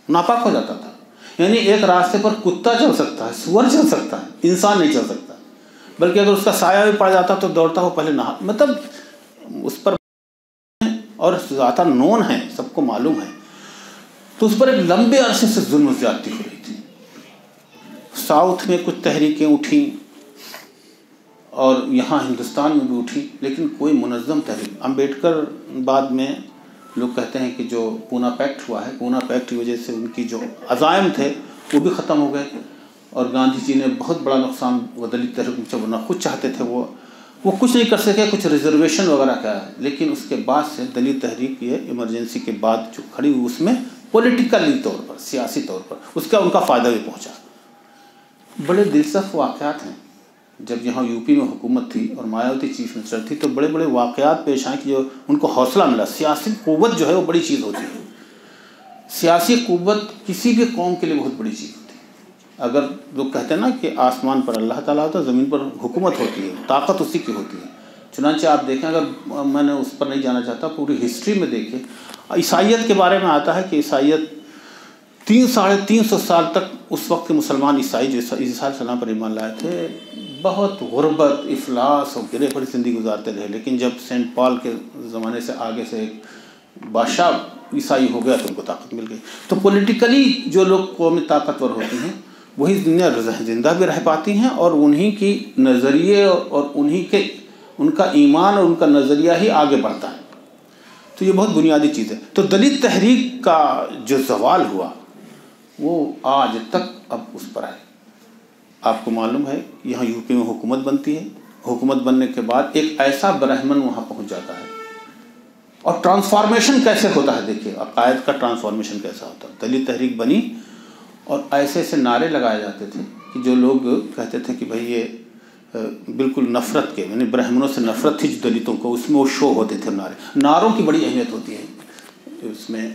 ناپاک ہو جاتا تھا. یعنی ایک راستے پر کتا چل سکتا ہے، سور چل سکتا ہے، انسان نہیں چل سکتا. بلکہ اگر اس کا سایہ بھی پڑ جاتا تو دوڑتا ہو پہلے نہا، مطلب اس پر اور ذاتاً نون ہے، سب کو معلوم ہے. تو اس پر ایک لمبے عرصے سے ظلم و زیادتی ہو رہی تھی. ساؤتھ میں کچھ تحریکیں اٹھیں اور یہاں ہندوستان میں بھی اٹھی، لیکن کوئی منظم تحریک. امبیڈکر بعد میں لوگ کہتے ہیں کہ جو پونا پیکٹ ہوا ہے، پونا پیکٹ کی وجہ سے ان کی جو عزائم تھے وہ بھی ختم ہو گئے. اور گاندھی جی نے بہت بڑا نقصان وہ دلت تحریک سے ورنہ خود چاہتے تھے، وہ کچھ نہیں کر سکے، کچھ ریزرویشن وغیرہ کا ہے. لیکن اس کے بعد سے دلت تحریک یہ ایمرجنسی کے بعد جو کھڑی ہوئی، اس میں پولیٹیکلی طور پر، سیاسی طور پر اس کا ان کا فائدہ بھی پہنچا. بڑے دلچسپ واقعات ہیں. جب یہاں یو پی میں حکومت تھی اور مایاوتی چیف منسٹر تھی تو بڑے بڑے واقعات پیش آئیں کہ جو ان کو حوصلہ ملا. سیاسی قوت جو ہے وہ بڑی چیز ہوتی ہے. سیاسی قوت کسی بھی قوم کے لیے بہت بڑی چیز ہوتی ہے. اگر لوگ کہتے ہیں نا کہ آسمان پر اللہ تعالیٰ ہوتا ہے، زمین پر حکومت ہوتی ہے، طاقت اسی کی ہوتی ہے. چنانچہ آپ دیکھیں، اگر میں نے اس پر نہیں جانا چاہتا، پوری ہسٹری میں دیکھیں. عیسائیت کے بارے میں آتا ہے کہ عیسائیت 300-350 سال تک اس وقت کے مسلمان عیسائی جو عیسیٰ علیہ السلام پر ایمان لائے تھے بہت غربت، افلاس اور گرے پڑی زندگی گزارتے رہے. لیکن جب سینٹ پال کے زمانے سے آگے سے ایک بادشاہ عیسائی ہو گیا تو ان کو طاقت مل گئی. تو پولیٹیکلی جو لوگ قومی طاقتور ہوتی ہیں وہی دنیا زندہ بھی رہ پاتی ہیں، اور انہی کی نظریے اور ان کا ایمان اور ان کا نظریہ ہی آگے بڑھتا ہے. تو یہ بہت بنیادی چیز ہے. تو دلت تحریک کا جو زوال ہوا وہ آج تک اب اس پر ہے. آپ کو معلوم ہے یہاں یو پی میں حکومت بنتی ہے، حکومت بننے کے بعد ایک ایسا برہمن وہاں پہنچ جاتا ہے. اور ٹرانسفارمیشن کیسے ہوتا ہے، دیکھیے عقائد کا ٹرانسفارمیشن کیسا ہوتا ہے. دلت تحریک بنی اور ایسے ایسے نعرے لگائے جاتے تھے کہ جو لوگ کہتے تھے کہ بھئی یہ بالکل نفرت کے، یعنی برہمنوں سے نفرت تھی جو دلتوں کو، اس میں وہ شو ہوتے تھے. نعروں کی بڑی اہمیت ہوتی ہے اس میں.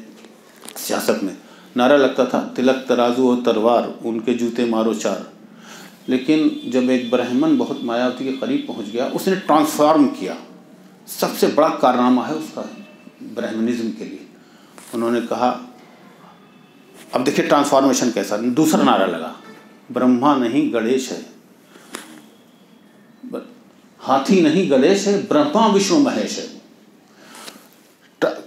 سیاست میں نعرہ لگتا تھا تلک ترازو اور تلوار، ان کے جوتے مارو چار. لیکن جب ایک برہمن بہت مایاوتی کے قریب پہنچ گیا، اس نے ٹرانسفارم کیا. سب سے بڑا کارنامہ ہے اس کا برہمنزم کے لیے. انہوں نے کہا، اب دیکھیں ٹرانسفارمیشن کیسا. دوسرا نعرہ لگا، برہما نہیں گڑیش ہے، ہاتھی نہیں گڑیش ہے، برہما وشنو مہیش ہے.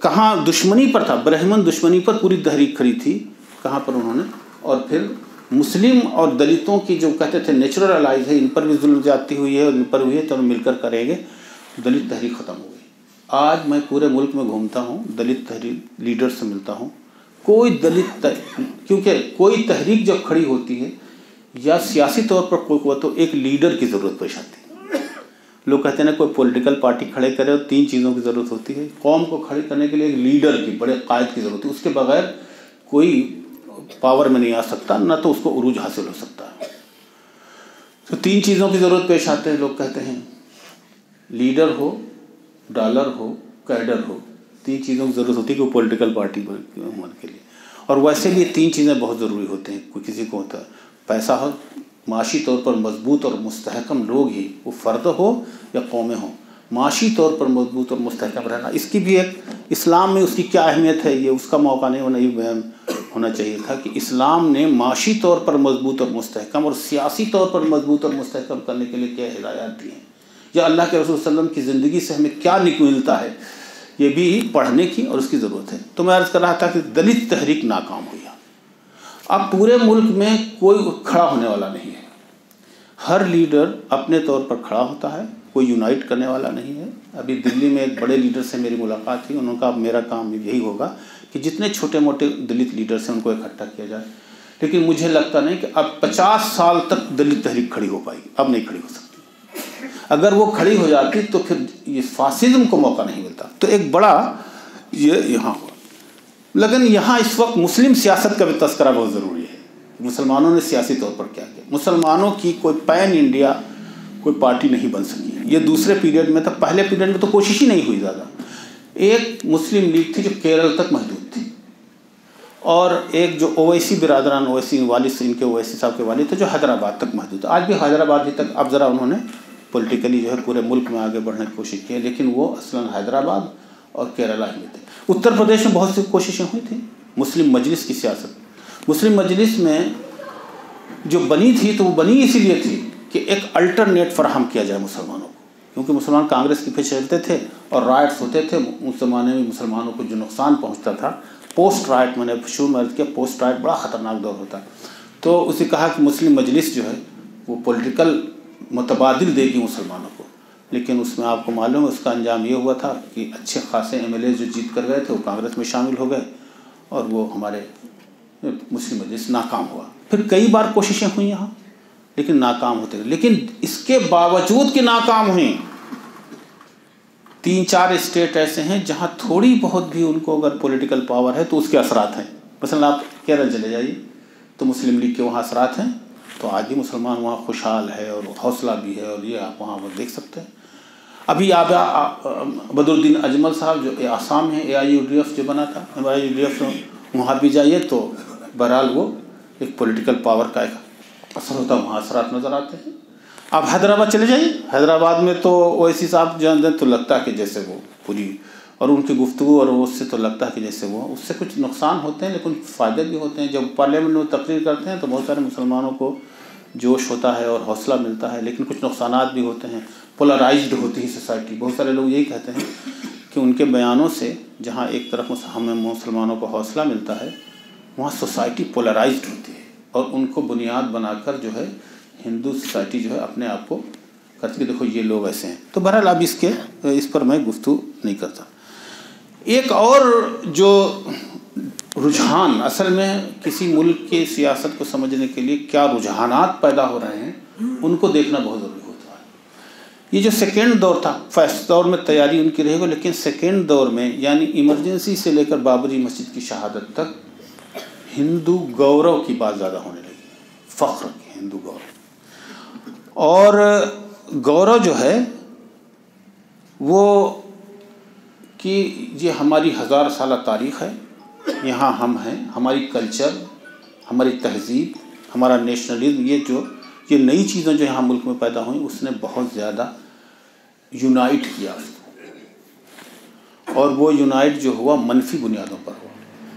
کہاں دشمنی پر تھا، برہمن دشمنی پر پوری تحریک کھڑی تھی. کہاں پر انہوں نے، اور پھر مسلم اور دلتوں کی جو کہتے تھے نیچرل الائز ہے، ان پر بھی ظلم زیادتی ہوئی ہے اور ان پر ہوئی ہے، تو ہم مل کر کریں گے. دلت تحریک ختم ہو گئی. آج میں پورے ملک میں گھومتا ہوں، دلت تحریک لیڈر سے ملتا ہوں. کوئی کیونکہ کوئی تحریک جب کھڑی ہوتی ہے یا سیاسی طور پر کوئی قوت، تو ایک لیڈر کی ضرورت پیش آتی ہے. لوگ کہتے ہیں کوئی پولیٹیکل پارٹی کھڑے کرے اور 3 چیزوں کی ضرورت ہوتی ہے. قوم کو کھڑے کرنے کے لیے ایک لیڈر کی، بڑے قائد کی ضرورت ہے. اس کے بغیر کوئی پاور میں نہیں آ سکتا، نہ تو اس کو عروج حاصل ہو سکتا ہے. تو 3 چیزوں کی ضرورت پیش آتے ہیں. لوگ کہتے ہیں لیڈر ہو, ڈالر ہو, کیڈر ہو. 3 چیزوں کی ضرورت ہوتی ہے کہ پولیٹیکل پارٹی ہونے کے لیے. اور ویسے بھی 3 چیزیں بہت ضروری ہوتے ہیں. کوئی کسی کو ہوتا ہے پیسہ ہو, معاشی طور پر مضبوط اور مستحکم لوگ ہی, وہ فرد ہو یا قومیں ہوں, معاشی طور پر مضبوط اور مستحکم رہنا. اس کی بھی ایک اسلام میں اس کی کیا اہمیت ہے, یہ اس کا موقع نہیں ہونا, یہ بیان ہونا چاہیے تھا کہ اسلام نے معاشی طور پر مضبوط اور مستحکم اور سیاسی طور پر مضبوط اور مستحکم کرنے کے لیے کیا ہدایات دی ہیں, یا اللہ کے رسول صلی اللہ علیہ وسلم کی زندگی سے ہمیں کیا ملتا ہے, یہ بھی پڑھنے کی اور اس کی ضرورت ہے. تو میں عرض کر رہا تھا کہ دلت تحریک ناکام ہوئی. اب پورے ملک میں کوئی کھڑا ہونے والا نہیں ہے. ہر لیڈر اپنے طور پر کھڑا ہوتا ہے, کوئی یونائٹ کرنے والا نہیں ہے. ابھی دلی میں ایک بڑے لیڈر سے میری ملاقات تھی, انہوں نے کہا میرا کام یہی ہوگا کہ جتنے چھوٹے موٹے دلت لیڈرس ہیں ان کو اکٹھا کیا جائے. لیکن مجھے لگتا نہیں کہ اب 50 سال تک دلت تحریک کھڑی ہو پائے گی, اب نہیں کھڑی ہو سکتی. اگر وہ کھڑی ہو جاتی تو پھر یہ فاسزم کو موقع نہیں ملتا. تو ایک بڑا یہ یہاں ہوا. لیکن یہاں اس وقت مسلم سیاست کا بھی تذکرہ بہت ضروری ہے. مسلمانوں نے سیاسی طور پر کیا کیا. مسلمانوں کی کوئی پین انڈیا کوئی پارٹی نہیں بن سکی. یہ دوسرے پیریڈ میں تھا, پہلے پیریڈ میں تو کوشش ہی نہیں ہوئی زیادہ. ایک مسلم لیگ تھی جو کیرل تک محدود تھی, اور ایک جو اویسی برادران, اویسی والد, ان کے اویسی صاحب کے والد تھے, جو حیدرآباد تک محدود. آج بھی حیدرآباد ہی تک. اب ذرا انہوں نے پولیٹیکلی جو ہے پورے ملک میں آگے بڑھنے کی کوشش کی, لیکن وہ اصلاً حیدرآباد اور کیرلا ہی میں تھے. اتر پردیش میں بہت سی کوششیں ہوئی تھیں. مسلم مجلس کی سیاست, مسلم مجلس میں جو بنی تھی تو وہ بنی اسی لیے تھی کہ ایک الٹرنیٹ فراہم کیا جائے مسلمانوں کو, کیونکہ مسلمان کانگریس کے پیچھے چلتے تھے اور رائٹس ہوتے تھے. اس زمانے میں مسلمانوں کو جو نقصان پہنچتا تھا, پوسٹ رائٹ, میں نے شروع میں عرض کیا پوسٹ رائٹ بڑا خطرناک دور ہوتا ہے. تو اسے کہا کہ مسلم مجلس جو ہے وہ پولیٹیکل متبادل دے گی مسلمانوں کو. لیکن اس میں آپ کو معلوم ہے اس کا انجام یہ ہوا تھا کہ اچھے خاصے ایم ایل اے جو جیت کر گئے تھے وہ کانگریس میں شامل ہو گئے, اور وہ ہمارے مسلم مجلس ناکام ہوا. پھر کئی بار کوششیں ہوئیں یہاں, لیکن ناکام ہوتے گئے. لیکن اس کے باوجود کہ ناکام ہوئیں, 3-4 اسٹیٹ ایسے ہیں جہاں تھوڑی بہت بھی ان کو اگر پولیٹیکل پاور ہے تو اس کے اثرات ہیں. مثلا آپ کیرل چلے جائیے تو مسلم لیگ کے وہاں اثرات ہیں, تو آج بھی مسلمان وہاں خوشحال ہے اور حوصلہ بھی ہے, اور یہ آپ وہاں پر دیکھ سکتے ہیں. ابھی آپ بدر الدین اجمل صاحب جو آسام میں AIUDF جو بنا تھا, AIUDF وہاں بھی جائیے تو بہرحال وہ ایک پولیٹیکل پاور کا ایک اثر ہوتا ہے, وہاں اثرات نظر آتے ہیں. آپ حیدرآباد چلے جائیے, حیدرآباد میں تو اویسی صاحب جو ہیں تو لگتا ہے کہ جیسے وہ پوری, اور ان کی گفتگو اور اس سے تو لگتا ہے کہ جیسے وہ, اس سے کچھ نقصان ہوتے ہیں لیکن فائدے بھی ہوتے ہیں. جب پارلیمنٹ میں تقریر کرتے ہیں تو بہت سارے مسلمانوں کو جوش ہوتا ہے اور حوصلہ ملتا ہے, لیکن کچھ نقصانات بھی ہوتے ہیں. پولرائزڈ ہوتی ہے سوسائٹی. بہت سارے لوگ یہی کہتے ہیں کہ ان کے بیانوں سے جہاں ایک طرف ہمیں مسلمانوں کو حوصلہ ملتا ہے, وہاں سوسائٹی پولرائزڈ ہوتی ہے, اور ان کو بنیاد بنا کر جو ہے ہندو سوسائٹی جو ہے اپنے آپ کو کرتی کہ دیکھو یہ لوگ ایسے ہیں. تو بہرحال اب اس پر میں گفتگو نہیں کرتا. ایک اور جو رجحان, اصل میں کسی ملک کی سیاست کو سمجھنے کے لیے کیا رجحانات پیدا ہو رہے ہیں ان کو دیکھنا بہت ضروری ہوتا ہے. یہ جو سیکنڈ دور تھا, فرسٹ دور میں تیاری ان کی رہے گی, لیکن سیکنڈ دور میں یعنی ایمرجنسی سے لے کر بابری مسجد کی شہادت تک ہندو گورو کی بات زیادہ ہونے لگی, فخر کی, ہندو گورو. اور گورو جو ہے وہ کہ یہ ہماری 1000 سالہ تاریخ ہے, یہاں ہم ہیں, ہماری کلچر, ہماری تہذیب, ہمارا نیشنلزم, یہ نئی چیزیں جو یہاں ملک میں پیدا ہوئیں اس نے بہت زیادہ یونائٹ کیا اس کو, اور وہ یونائٹ جو ہوا منفی بنیادوں پر ہوا.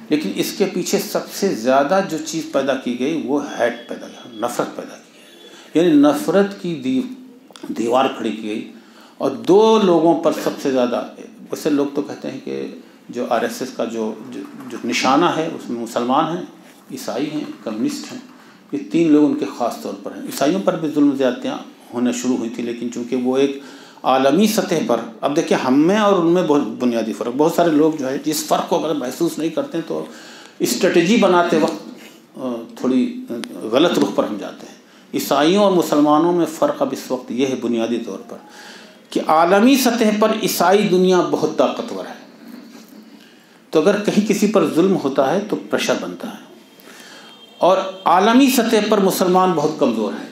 لیکن اس کے پیچھے سب سے زیادہ جو چیز پیدا کی گئی وہ ہیٹ پیدا کی, نفرت پیدا کی گئی, یعنی نفرت کی دیوار کھڑی کی گئی. اور 2 لوگوں پر سب سے زیادہ, ویسے لوگ تو کہتے ہیں کہ جو RSS کا جو نشانہ ہے اس میں مسلمان ہیں, عیسائی ہیں, کمیونسٹ ہیں. یہ 3 لوگ ان کے خاص طور پر ہیں. عیسائیوں پر بھی ظلم زیادتیاں ہونا شروع ہوئی تھی, لیکن چونکہ وہ ایک عالمی سطح پر, اب دیکھیں ہم میں اور ان میں بہت بنیادی فرق. بہت سارے لوگ جو ہے جس فرق کو اگر محسوس نہیں کرتے ہیں تو اسٹریٹجی بناتے وقت تھوڑی غلط رخ پر ہم جاتے ہیں. عیسائیوں اور مسلمانوں میں فرق اب اس وقت یہ ہے بنیادی طور پر کہ عالمی سطح پر عیسائی دنیا بہت طاقتور ہے, تو اگر کہیں کسی پر ظلم ہوتا ہے تو پریشر بنتا ہے, اور عالمی سطح پر مسلمان بہت کمزور ہیں.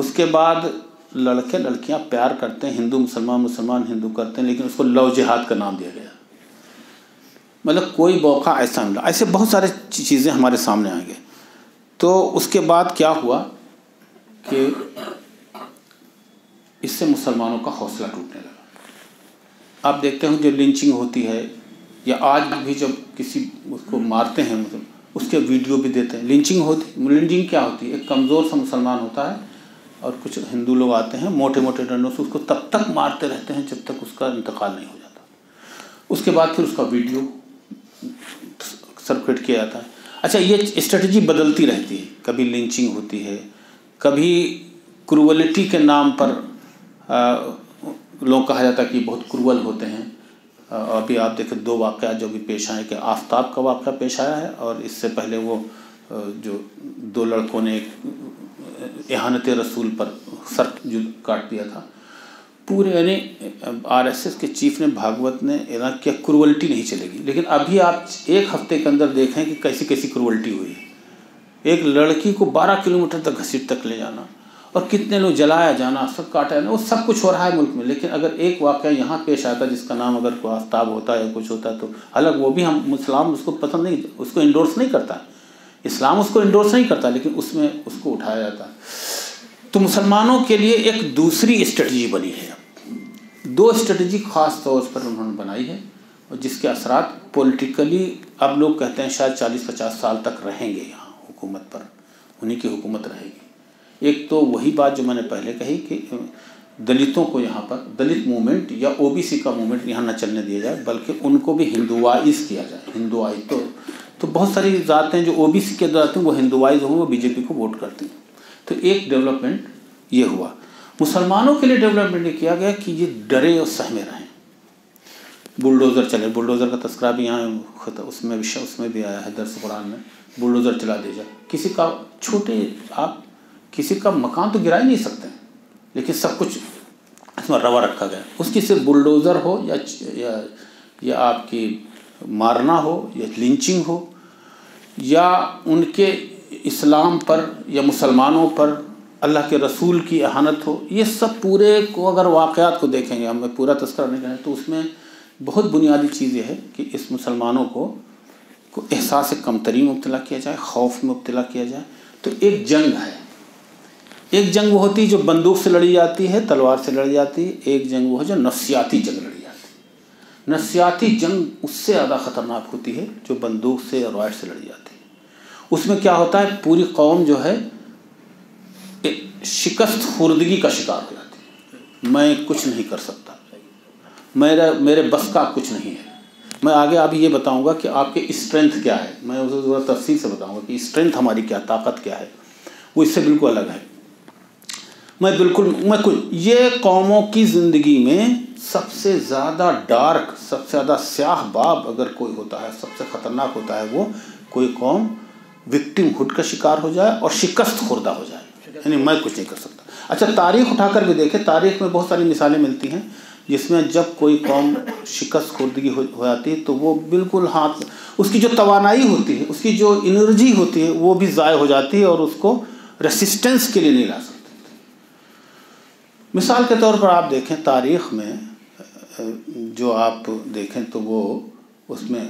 اس کے بعد لڑکے لڑکیاں پیار کرتے ہیں، ہندو مسلمان، مسلمان ہندو کرتے ہیں، لیکن اس کو لو جہاد کا نام دیا گیا۔ مطلب کوئی موقع ایسا ملا، ایسے بہت سارے چیزیں ہمارے سامنے آئیں گے۔ تو اس کے بعد کیا ہوا کہ اس سے مسلمانوں کا حوصلہ ٹوٹنے لگا۔ آپ دیکھتے ہیں جو لنچنگ ہوتی ہے، یا آج بھی جب کسی اس کو مارتے ہیں، مطلب اس کے ویڈیو بھی دیتے ہیں۔ لنچنگ کیا ہوتی ہے؟ ایک کمزور سا مسلمان ہوتا ہے اور کچھ ہندو لوگ آتے ہیں موٹے موٹے ڈنڈوں سے اس کو تب تک مارتے رہتے ہیں جب تک اس کا انتقال نہیں ہو جاتا۔ اس کے بعد پھر اس کا ویڈیو سرکولیٹ کیا جاتا ہے۔ اچھا، یہ اسٹریٹجی بدلتی رہتی ہے، کبھی لنچنگ ہوتی ہے، کبھی کروولٹی کے نام پر لوگ کہا جاتا ہے کہ بہت کرول ہوتے ہیں۔ ابھی آپ دیکھیں 2 واقعات جو بھی پیش آئے، کہ آفتاب کا واقعہ پیش آیا ہے، اور اس سے پہلے وہ جو 2 لڑکوں نے اہانت رسول پر سر جو کاٹ دیا تھا۔ پورے یعنی RSS کے چیف نے، بھاگوت نے اعلان کیا کرولٹی نہیں چلے گی، لیکن ابھی آپ 1 ہفتے کے اندر دیکھیں کہ کیسی کیسی کرولٹی ہوئی ہے۔ ایک لڑکی کو 12 کلومیٹر تک گھسیٹ تک لے جانا، اور کتنے لوگ جلایا جانا، سب کاٹا جانا، وہ سب کچھ ہو رہا ہے ملک میں۔ لیکن اگر ایک واقعہ یہاں پیش آتا جس کا نام اگر کوئی آفتاب ہوتا ہے یا کچھ ہوتا ہے تو الگ، وہ بھی ہم اسلام اس کو پسند نہیں، اس کو انڈورس نہیں کرتا، اسلام اس کو انڈورس نہیں کرتا، لیکن اس میں اس کو اٹھایا جاتا ہے۔ تو مسلمانوں کے لیے ایک دوسری اسٹریٹجی بنی ہے، 2 اسٹریٹجی خاص طور پر انہوں نے بنائی ہے، اور جس کے اثرات پولیٹیکلی اب لوگ کہتے ہیں شاید 40-50 سال تک رہیں گے یہاں حکومت پر، انہی کی حکومت رہے گی۔ ایک تو وہی بات جو میں نے پہلے کہی کہ دلتوں کو یہاں پر، دلت موومنٹ یا OBC کا موومنٹ یہاں نہ چلنے دیا جائے، بلکہ ان کو بھی ہندوائز کیا جائے۔ ہندوائز تو بہت ساری ذاتیں جو OBC کے ذاتیں وہ ہندوائز ہوں، وہ BJP کو ووٹ کرتی ہیں۔ تو ایک ڈیولپمنٹ یہ ہوا۔ مسلمانوں کے لیے ڈیولپمنٹ یہ کیا گیا کہ یہ ڈرے اور سہمے رہیں۔ بلڈوزر چلے، بلڈوزر کا تذکرہ بھی یہاں اس میں بھی آیا ہے درس قرآن میں، بلڈوزر چلا دیا جائے۔ کسی کا آپ کسی کا مکان تو گرا ہی نہیں سکتے، لیکن سب کچھ اس میں روا رکھا گیا۔ اس کی صرف بلڈوزر ہو یا آپ کی مارنا ہو یا لنچنگ ہو یا ان کے اسلام پر یا مسلمانوں پر اللہ کے رسول کی اہانت ہو، یہ سب پورے کو اگر واقعات کو دیکھیں گے، ہم پورا تذکرہ نہیں کریں تو اس میں بہت بنیادی چیز یہ ہے کہ اس مسلمانوں کو احساس کمتری میں مبتلا کیا جائے، خوف میں مبتلا کیا جائے۔ تو ایک جنگ ہے، ایک جنگ وہ ہوتی ہے جو بندوق سے لڑی جاتی ہے، تلوار سے لڑی جاتی ہے، ایک جنگ وہ ہے جو نفسیاتی جنگ لڑی جاتی ہے۔ نفسیاتی جنگ اس سے زیادہ خطرناک ہوتی ہے جو بندوق سے اور رائٹ سے لڑی جاتی ہے۔ اس میں کیا ہوتا ہے، پوری قوم جو ہے شکست خوردگی کا شکار ہو جاتی ہے۔ میں کچھ نہیں کر سکتا، میرے بس کا کچھ نہیں ہے۔ میں آگے ابھی یہ بتاؤں گا کہ آپ کے اسٹرینتھ کیا ہے، میں اسے ذرا تفصیل سے بتاؤں گا کہ اسٹرینتھ ہماری کیا، طاقت کیا ہے، وہ اس سے بالکل الگ ہے۔ یہ قوموں کی زندگی میں سب سے زیادہ ڈارک، سب سے زیادہ سیاہ باب اگر کوئی ہوتا ہے، سب سے خطرناک ہوتا ہے وہ کوئی قوم وکٹم ہوڈ کا شکار ہو جائے اور شکست خوردہ ہو جائے، یعنی میں کچھ نہیں کر سکتا۔ اچھا، تاریخ اٹھا کر بھی دیکھیں، تاریخ میں بہت ساری مثالیں ملتی ہیں جس میں جب کوئی قوم شکست خوردگی ہو جاتی ہے تو وہ بالکل اس کی جو توانائی ہوتی ہے، اس کی جو انرجی ہوتی ہے وہ بھی ضائع ہو جاتی ہے اور اس کو ریسسٹنس کے لیے نہیں لا سکتے۔ مثال کے طور پر آپ دیکھیں تاریخ میں جو آپ دیکھیں تو وہ اس میں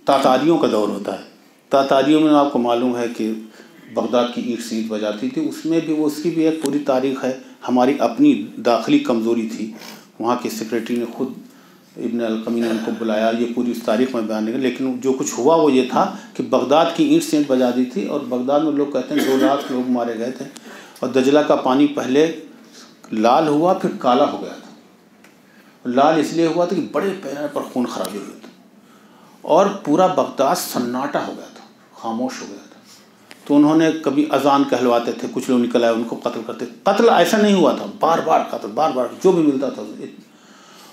تاتاریوں کا دور ہوتا ہے۔ تاتاریوں میں آپ کو معلوم ہے کہ بغداد کی اینٹ سینٹ بجاتی تھی، اس میں بھی اس کی بھی ایک پوری تاریخ ہے۔ ہماری اپنی داخلی کمزوری تھی، وہاں کے سیکریٹری نے خود ابن القمی نے ان کو بلایا، یہ پوری اس تاریخ میں بیان نہیں، لیکن جو کچھ ہوا وہ یہ تھا کہ بغداد کی اینٹ سینٹ بجا دی تھی، اور بغداد میں لوگ کہتے ہیں 2 لاکھ لوگ مارے گئے تھے، اور دجلہ کا پانی پہلے لال ہوا پھر کالا ہو گیا تھا۔ لال اس لیے ہوا تھا کہ بڑے پیمانے پر خون خرابی ہوئی تھی، اور پورا بغداد سناٹا ہو گیا تھا، خاموش ہو گیا تھا۔ تو انہوں نے کبھی اذان کہلواتے تھے، کچھ لوگ نکل آئے ان کو قتل کرتے۔ قتل ایسا نہیں ہوا تھا، بار بار قتل، بار بار جو بھی ملتا تھا۔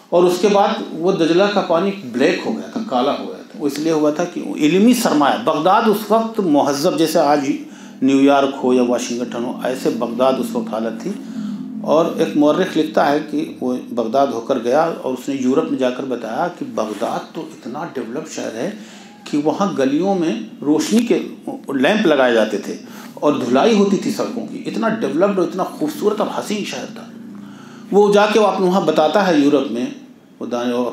اور اس کے بعد وہ دجلہ کا پانی بلیک ہو گیا تھا، کالا ہو گیا تھا۔ وہ اس لیے ہوا تھا کہ علمی سرمایہ، بغداد اس وقت مہذب، جیسے آج نیو یارک ہو یا واشنگٹن ہو، ایسے بغداد اس وقت حالت تھی۔ اور ایک مورخ لکھتا ہے کہ وہ بغداد ہو کر گیا اور اس نے یورپ میں جا کر بتایا کہ بغداد تو اتنا ڈیولپ شہر ہے کہ وہاں گلیوں میں روشنی کے لیمپ لگائے جاتے تھے، اور دھلائی ہوتی تھی سڑکوں کی. اتنا ڈیولپڈ اور اتنا خوبصورت اور حسین شہر تھا. وہ جا کے وہ آپ وہاں بتاتا ہے یورپ میں،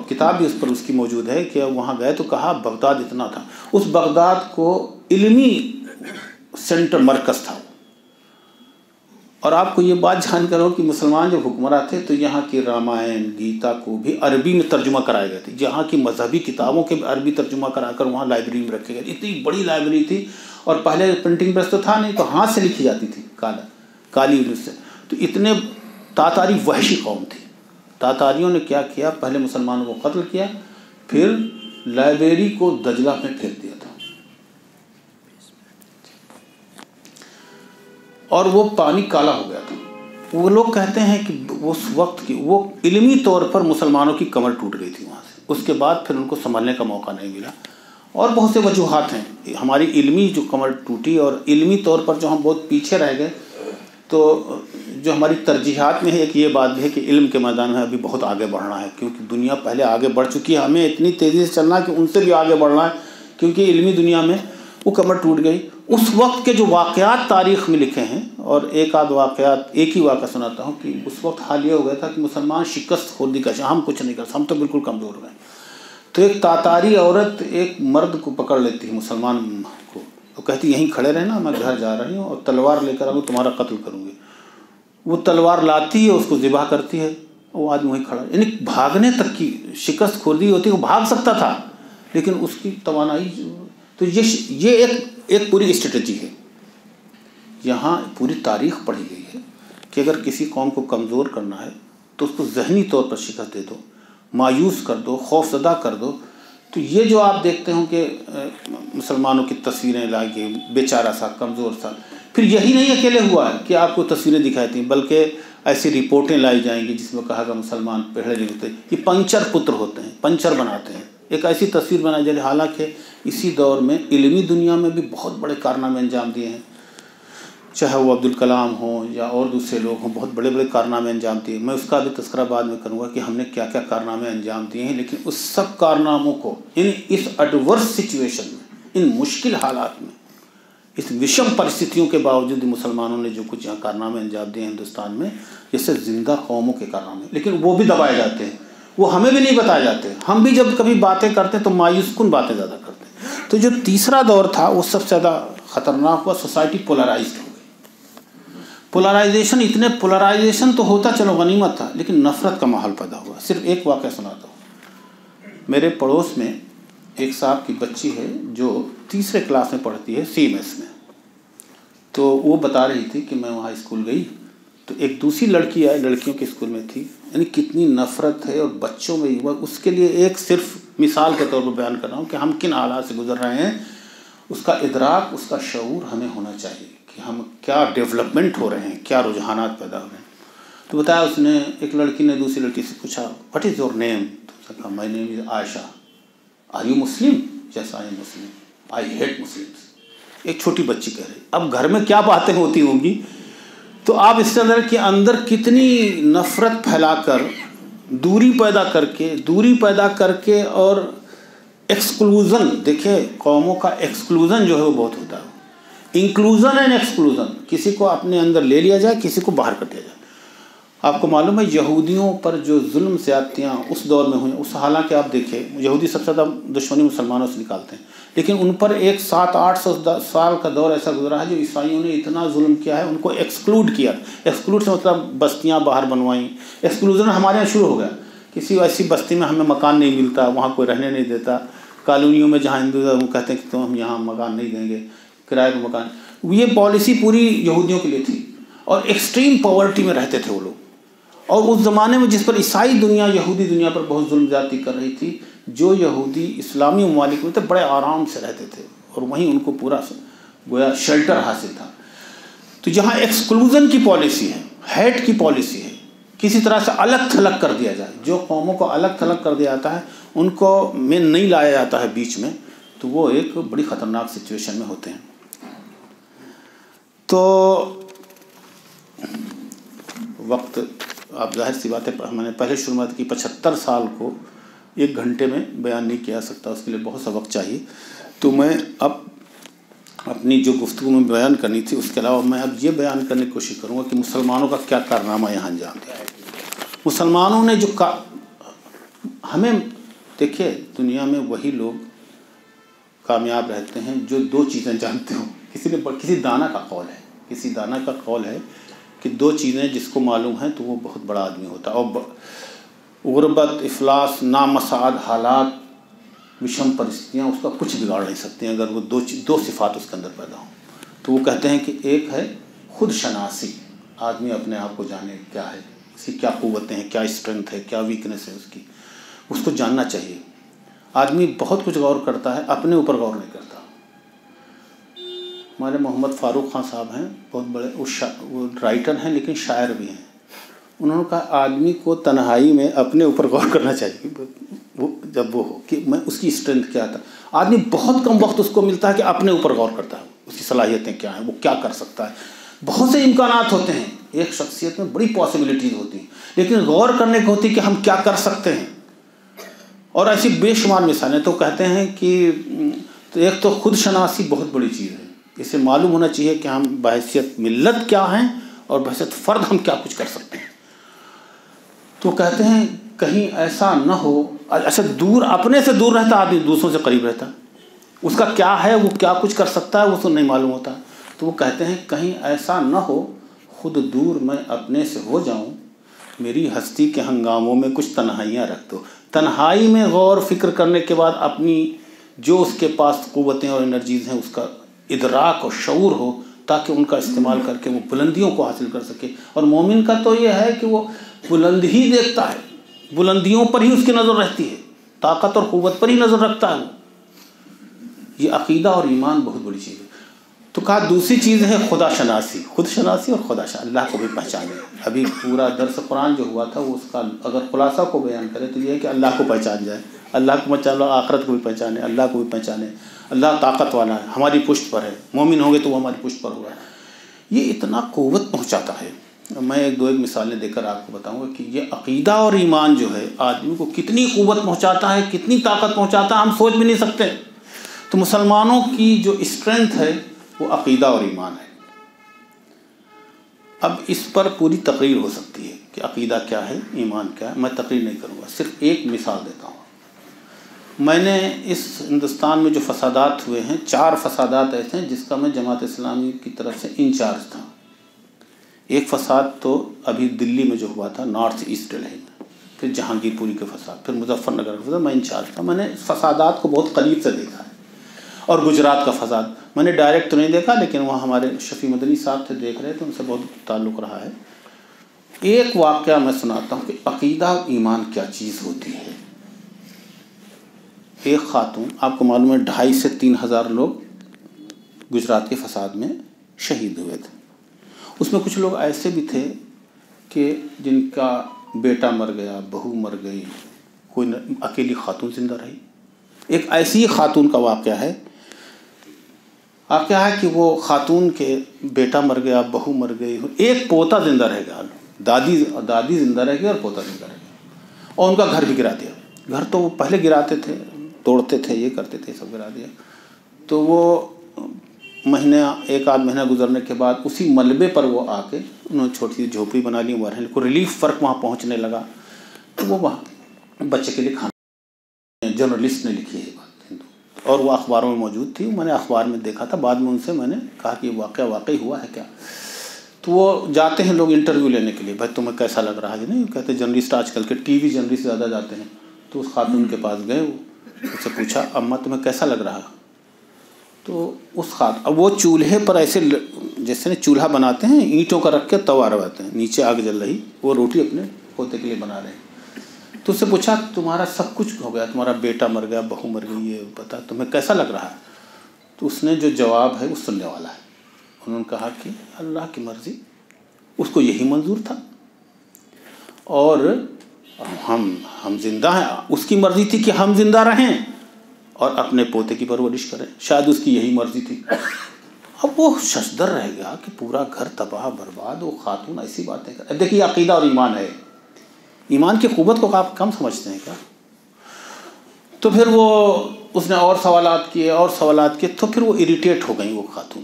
کتاب بھی اس پر اس کی موجود ہے کہ وہاں گئے تو کہا بغداد اتنا تھا. اس بغداد کو علمی سینٹر مرکز تھا. اور آپ کو یہ بات جان کر ہو کہ مسلمان جو حکمراں تھے تو یہاں کی رامائن گیتا کو بھی عربی میں ترجمہ کرائے گئے تھے. جہاں کی مذہبی کتابوں کے بھی عربی ترجمہ کرا کر وہاں لائبریری میں رکھے گئے. اتنی بڑی لائبریری تھی. اور پہلے پرنٹنگ پریس تو تھا نہیں، تو ہاتھ سے لکھی جاتی تھی کالی سے. تو اتنے تاتاری وحشی قوم تھی. تاتاریوں نے کیا کیا، پہلے مسلمانوں کو قتل کیا، پھر لائبریری کو دجلہ میں پھینک دیا تھا. اور وہ پانی کالا ہو گیا تھا. وہ لوگ کہتے ہیں کہ اس وقت کی وہ علمی طور پر مسلمانوں کی کمر ٹوٹ گئی تھی وہاں سے. اس کے بعد پھر ان کو سنبھلنے کا موقع نہیں ملا. اور بہت سے وجوہات ہیں ہماری علمی جو کمر ٹوٹی، اور علمی طور پر جو ہم بہت پیچھے رہ گئے. تو جو ہماری ترجیحات میں ہے ایک یہ بات بھی ہے کہ علم کے میدان میں ابھی بہت آگے بڑھنا ہے، کیونکہ دنیا پہلے آگے بڑھ چکی ہے. ہمیں اتنی تیزی سے چلنا ہے کہ ان سے بھی آگے بڑھنا ہے، کیونکہ علمی دنیا میں وہ کمر ٹوٹ گئی. اس وقت کے جو واقعات تاریخ میں لکھے ہیں، اور ایک ہی واقعہ سناتا ہوں کہ اس وقت حال یہ ہو گیا تھا کہ مسلمان شکست خوردی کا ہم کچھ نہیں کر سکتے، ہم تو بالکل کمزور ہو گئے. تو ایک تاتاری عورت ایک مرد کو پکڑ لیتی ہے مسلمان کو، وہ کہتی یہیں کھڑے رہنا، میں گھر جا رہی ہوں اور تلوار لے کر آؤں تمہارا قتل کروں گی. وہ تلوار لاتی ہے، اس کو ذبح کرتی ہے. وہ آدمی وہیں کھڑا، یعنی بھاگنے تک کی شکست خوردی ہوتی. وہ بھاگ سکتا تھا لیکن اس کی توانائی. تو یہ ایک پوری اسٹریٹجی ہے. یہاں پوری تاریخ پڑھی گئی ہے کہ اگر کسی قوم کو کمزور کرنا ہے تو اس کو ذہنی طور پر شکست دے دو، مایوس کر دو، خوف زدہ کر دو. تو یہ جو آپ دیکھتے ہوں کہ مسلمانوں کی تصویریں لائی گئی، بیچارہ سا کمزور سا. پھر یہی نہیں اکیلے ہوا ہے کہ آپ کو تصویریں دکھائی تھیں، بلکہ ایسی رپورٹیں لائی جائیں گی جس میں کہا گا مسلمان پہلے نہیں ہوتے، یہ پنچر پتر ہوتے ہیں، پنچر بناتے ہیں. ایک ایسی تصویر بنائی جائے. حالانکہ اسی دور میں علمی دنیا میں بھی بہت بڑے کارنامے انجام دیے ہیں، چاہے وہ عبدالکلام ہوں یا اور دوسرے لوگ ہوں، بہت بڑے بڑے کارنامے انجام دیے. میں اس کا بھی تذکرہ بعد میں کروں گا کہ ہم نے کیا کیا کارنامے انجام دیے ہیں. لیکن اس سب کارناموں کو اس ایڈورس سچویشن میں، ان مشکل حالات میں، اس وشم پرستتھیوں کے باوجود مسلمانوں نے جو کچھ یہاں کارنامے انجام دیے ہیں ہندوستان میں، جیسے زندہ قوموں کے کارنامے، لیکن وہ بھی دبائے جاتے ہیں، وہ ہمیں بھی نہیں بتائے جاتے. ہم بھی جب کبھی باتیں کرتے ہیں تو مایوس کن باتیں زیادہ کرتے ہیں. تو جو تیسرا دور تھا وہ سب سے زیادہ خطرناک ہوا. سوسائٹی پولرائزڈ ہو گئی. پولرائزیشن تو ہوتا چلو غنیمت تھا، لیکن نفرت کا ماحول پیدا ہوا. صرف ایک واقعہ سناتا ہوں. میرے پڑوس میں ایک صاحب کی بچی ہے جو تیسرے کلاس میں پڑھتی ہے، CMS میں. تو وہ بتا رہی تھی کہ میں وہاں اسکول گئی تو ایک دوسری لڑکی آئی، لڑکیوں کے اسکول میں تھی. یعنی کتنی نفرت ہے اور بچوں میں ہوا. اس کے لیے ایک صرف مثال کے طور پر بیان کر رہا ہوں کہ ہم کن حالات سے گزر رہے ہیں. اس کا ادراک، اس کا شعور ہمیں ہونا چاہیے کہ ہم کیا ڈیولپمنٹ ہو رہے ہیں، کیا رجحانات پیدا ہو رہے ہیں. تو بتایا اس نے، ایک لڑکی نے دوسری لڑکی سے پوچھا واٹ از یور نیم؟ تو اس نے کہا my name is Aisha. Are you Muslim? Yes I am Muslim. I hate Muslims. ایک چھوٹی بچی کہہ رہی. اب گھر میں کیا باتیں ہوتی ہوں گی. تو آپ اس طرح کے اندر کتنی نفرت پھیلا کر، دوری پیدا کر کے اور ایکسکلوژن. دیکھیں قوموں کا ایکسکلوژن جو ہے وہ بہت ہوتا ہے. انکلوژن اینڈ ایکسکلوژن، کسی کو اپنے اندر لے لیا جائے، کسی کو باہر کر دیا جائے. آپ کو معلوم ہے یہودیوں پر جو ظلم زیادتیاں اس دور میں ہوئیں، اس حالانکہ آپ دیکھیں یہودی سب سے زیادہ دشمنی مسلمانوں سے نکالتے ہیں، لیکن ان پر ایک 700-800 سال کا دور ایسا گزرا ہے جو عیسائیوں نے اتنا ظلم کیا ہے، ان کو ایکسکلوڈ کیا. ایکسکلوڈ سے مطلب بستیاں باہر بنوائیں. ایکسکلوژن ہمارے یہاں شروع ہو گیا. کسی ایسی بستی میں ہمیں مکان نہیں ملتا، وہاں کوئی رہنے نہیں دیتا. کالونیوں میں جہاں ہندو وہ کہتے ہیں کہ تو ہم یہاں مکان نہیں دیں گے، کرائے پہ مکان. یہ پالیسی پوری یہودیوں کے لیے تھی اور ایکسٹریم پاورٹی میں رہتے تھے وہ لوگ. اور اس زمانے میں جس پر عیسائی دنیا، یہودی دنیا پر بہت ظلم زیادتی کر رہی تھی، جو یہودی اسلامی ممالک میں تھے بڑے آرام سے رہتے تھے اور وہیں ان کو پورا گویا شیلٹر حاصل تھا. تو جہاں ایکسکلوژن کی پالیسی ہے، ہیٹ کی پالیسی ہے، کسی طرح سے الگ تھلگ کر دیا جائے، جو قوموں کو الگ تھلگ کر دیا جاتا ہے ان کو میں نہیں لایا جاتا ہے بیچ میں، تو وہ ایک بڑی خطرناک سچویشن میں ہوتے ہیں. تو وقت، آپ ظاہر سی بات ہے میں نے پہلے شروعات کی 75 سال کو 1 گھنٹے میں بیان نہیں کیا سکتا، اس کے لیے بہت سا وقت چاہیے. تو میں اب اپنی جو گفتگو میں بیان کرنی تھی اس کے علاوہ میں اب یہ بیان کرنے کی کوشش کروں گا کہ مسلمانوں کا کیا کارنامہ یہاں انجام دیا ہے۔ مسلمانوں نے جو ہمیں دیکھیے، دنیا میں وہی لوگ کامیاب رہتے ہیں جو دو چیزیں جانتے ہوں۔ کسی دانا کا قول ہے کہ دو چیزیں جس کو معلوم ہیں تو وہ بہت بڑا آدمی ہوتا ہے، اور غربت، افلاس، نامساعد حالات، وشم پرستیاں اس کا کچھ بگاڑ نہیں سکتی ہیں اگر وہ دو صفات اس کے اندر پیدا ہوں۔ تو وہ کہتے ہیں کہ ایک ہے خود شناسی، آدمی اپنے آپ کو جانے کیا ہے، اس کی کیا قوتیں ہیں، کیا اسٹرینتھ ہے، کیا ویکنس ہے اس کو جاننا چاہیے۔ آدمی بہت کچھ غور کرتا ہے، اپنے اوپر غور نہیں کرتا۔ ہمارے محمد فاروق خان صاحب ہیں، بہت بڑے وہ رائٹر ہیں لیکن شاعر بھی ہیں۔ انہوں نے کہا آدمی کو تنہائی میں اپنے اوپر غور کرنا چاہیے، وہ جب وہ ہو کہ میں اس کی اسٹرینتھ کیا تھا۔ آدمی بہت کم وقت اس کو ملتا ہے کہ اپنے اوپر غور کرتا ہے، اس کی صلاحیتیں کیا ہیں، وہ کیا کر سکتا ہے۔ بہت سے امکانات ہوتے ہیں، ایک شخصیت میں بڑی پاسبلٹیز ہوتی ہیں، لیکن غور کرنے کی ہوتی ہے کہ ہم کیا کر سکتے ہیں۔ اور ایسی بے شمار مثالیں۔ تو کہتے ہیں کہ ایک تو خود شناسی بہت بڑی چیز ہے، اسے معلوم ہونا چاہیے کہ ہم بحیثیت ملت کیا ہیں اور بحیثیت فرد ہم کیا کچھ کر سکتے ہیں۔ تو کہتے ہیں کہیں ایسا نہ ہو، اچھا دور، اپنے سے دور رہتا آدمی دوسروں سے قریب رہتا، اس کا کیا ہے، وہ کیا کچھ کر سکتا ہے وہ تو نہیں معلوم ہوتا۔ تو وہ کہتے ہیں کہیں ایسا نہ ہو خود دور میں اپنے سے ہو جاؤں، میری ہستی کے ہنگاموں میں کچھ تنہائیاں رکھ دو۔ تنہائی میں غور فکر کرنے کے بعد اپنی جو اس کے پاس قوتیں اور انرجیز ہیں اس کا ادراک اور شعور ہو، تاکہ ان کا استعمال کر کے وہ بلندیوں کو حاصل کر سکے۔ اور مومن کا تو یہ ہے کہ وہ بلند ہی دیکھتا ہے، بلندیوں پر ہی اس کی نظر رہتی ہے، طاقت اور قوت پر ہی نظر رکھتا ہے۔ یہ عقیدہ اور ایمان بہت بڑی چیز ہے۔ تو کہا دوسری چیز ہے خدا شناسی، خود شناسی اور خدا شناسی، اللہ کو بھی پہچانے۔ ابھی پورا درس قرآن جو ہوا تھا وہ اس کا اگر خلاصہ کو بیان کرے تو یہ ہے کہ اللہ کو پہچان جائے، اللہ کو پہچان لو، آخرت کو بھی پہچانے، اللہ کو بھی پہچانے۔ اللہ طاقت والا ہے، ہماری پشت پر ہے، مومن ہوں گے تو وہ ہماری پشت پر ہوگا۔ یہ اتنا قوت پہنچاتا ہے۔ میں ایک مثالیں دے کر آپ کو بتاؤں گا کہ یہ عقیدہ اور ایمان جو ہے آدمی کو کتنی قوت پہنچاتا ہے، کتنی طاقت پہنچاتا ہے، ہم سوچ بھی نہیں سکتے۔ تو مسلمانوں کی جو اسٹرینتھ ہے وہ عقیدہ اور ایمان ہے۔ اب اس پر پوری تقریر ہو سکتی ہے کہ عقیدہ کیا ہے، ایمان کیا ہے۔ میں تقریر نہیں کروں گا، صرف ایک مثال دیتا ہوں۔ میں نے اس ہندوستان میں جو فسادات ہوئے ہیں، 4 فسادات ایسے ہیں جس کا میں جماعت اسلامی کی طرف سے انچارج تھا۔ ایک فساد تو ابھی دلی میں جو ہوا تھا، نارتھ ایسٹ ڈلہی میں، پھر جہانگیر پوری کے فساد، پھر مظفر نگر کا فساد، میں انچارج تھا۔ میں نے فسادات کو بہت قریب سے دیکھا ہے۔ اور گجرات کا فساد میں نے ڈائریکٹ تو نہیں دیکھا، لیکن وہاں ہمارے شفیع مدنی صاحب تھے، دیکھ رہے تھے، ان سے بہت تعلق رہا ہے۔ ایک واقعہ میں سناتا ہوں کہ عقیدہ ایمان کیا چیز ہوتی ہے۔ ایک خاتون، آپ کو معلوم ہے 2,500 سے 3,000 لوگ گجرات کے فساد میں شہید ہوئے تھے۔ اس میں کچھ لوگ ایسے بھی تھے کہ جن کا بیٹا مر گیا، بہو مر گئی، کوئی اکیلی خاتون زندہ رہی۔ ایک ایسی خاتون کا واقعہ ہے۔ آپ کیا ہے کہ وہ خاتون کے بیٹا مر گیا، بہو مر گئی، ایک پوتا زندہ رہ گیا، دادی زندہ رہ گئی اور پوتا زندہ رہ گیا، اور ان کا گھر بھی گرا دیا۔ گھر تو وہ پہلے گراتے تھے، توڑتے تھے، یہ کرتے تھے، سب گرا دیا۔ تو وہ ایک آدھ مہینہ گزرنے کے بعد اسی ملبے پر وہ آ کے انہوں نے چھوٹی سی جھوپڑی بنا لی، وہ کو ریلیف ورک وہاں پہنچنے لگا۔ تو وہ وہاں بچے کے لیے کھانا، جرنلسٹ نے لکھی ہے بات، اور وہ اخباروں میں موجود تھی، میں نے اخبار میں دیکھا تھا۔ بعد میں ان سے میں نے کہا کہ یہ واقعہ واقعی ہوا ہے کیا؟ تو وہ جاتے ہیں لوگ انٹرویو لینے کے لیے، بھائی تمہیں کیسا لگ رہا ہے؟ نہیں کہتے جرنلسٹ آج کل کے ٹی وی جرنلسٹ زیادہ جاتے ہیں۔ تو اس خاتون کے پاس گئے، اس سے پوچھا اماں تمہیں کیسا لگ رہا؟ تو اب وہ چولہے پر ایسے جیسے چولہا بناتے ہیں، اینٹوں کا رکھ کے توا رواتے ہیں، نیچے آگ جل رہی، وہ روٹی اپنے پوتے کے لیے بنا رہے ہیں۔ تو اس سے پوچھا تمہارا سب کچھ ہو گیا، تمہارا بیٹا مر گیا، بہو مر گئی، یہ بتا تمہیں کیسا لگ رہا ہے؟ تو اس نے جو جواب ہے وہ سننے والا ہے۔ انہوں نے کہا کہ اللہ کی مرضی، اس کو یہی منظور تھا، اور ہم زندہ ہیں، اس کی مرضی تھی کہ ہم زندہ رہیں اور اپنے پوتے کی پرورش کریں، شاید اس کی یہی مرضی تھی۔ اب وہ ششدر رہ گیا کہ پورا گھر تباہ برباد، وہ خاتون ایسی باتیں کر۔ دیکھیے عقیدہ اور ایمان ہے، ایمان کی قوت کو آپ کم سمجھتے ہیں کیا؟ تو پھر وہ اس نے اور سوالات کیے تو پھر وہ اریٹیٹ ہو گئیں وہ خاتون.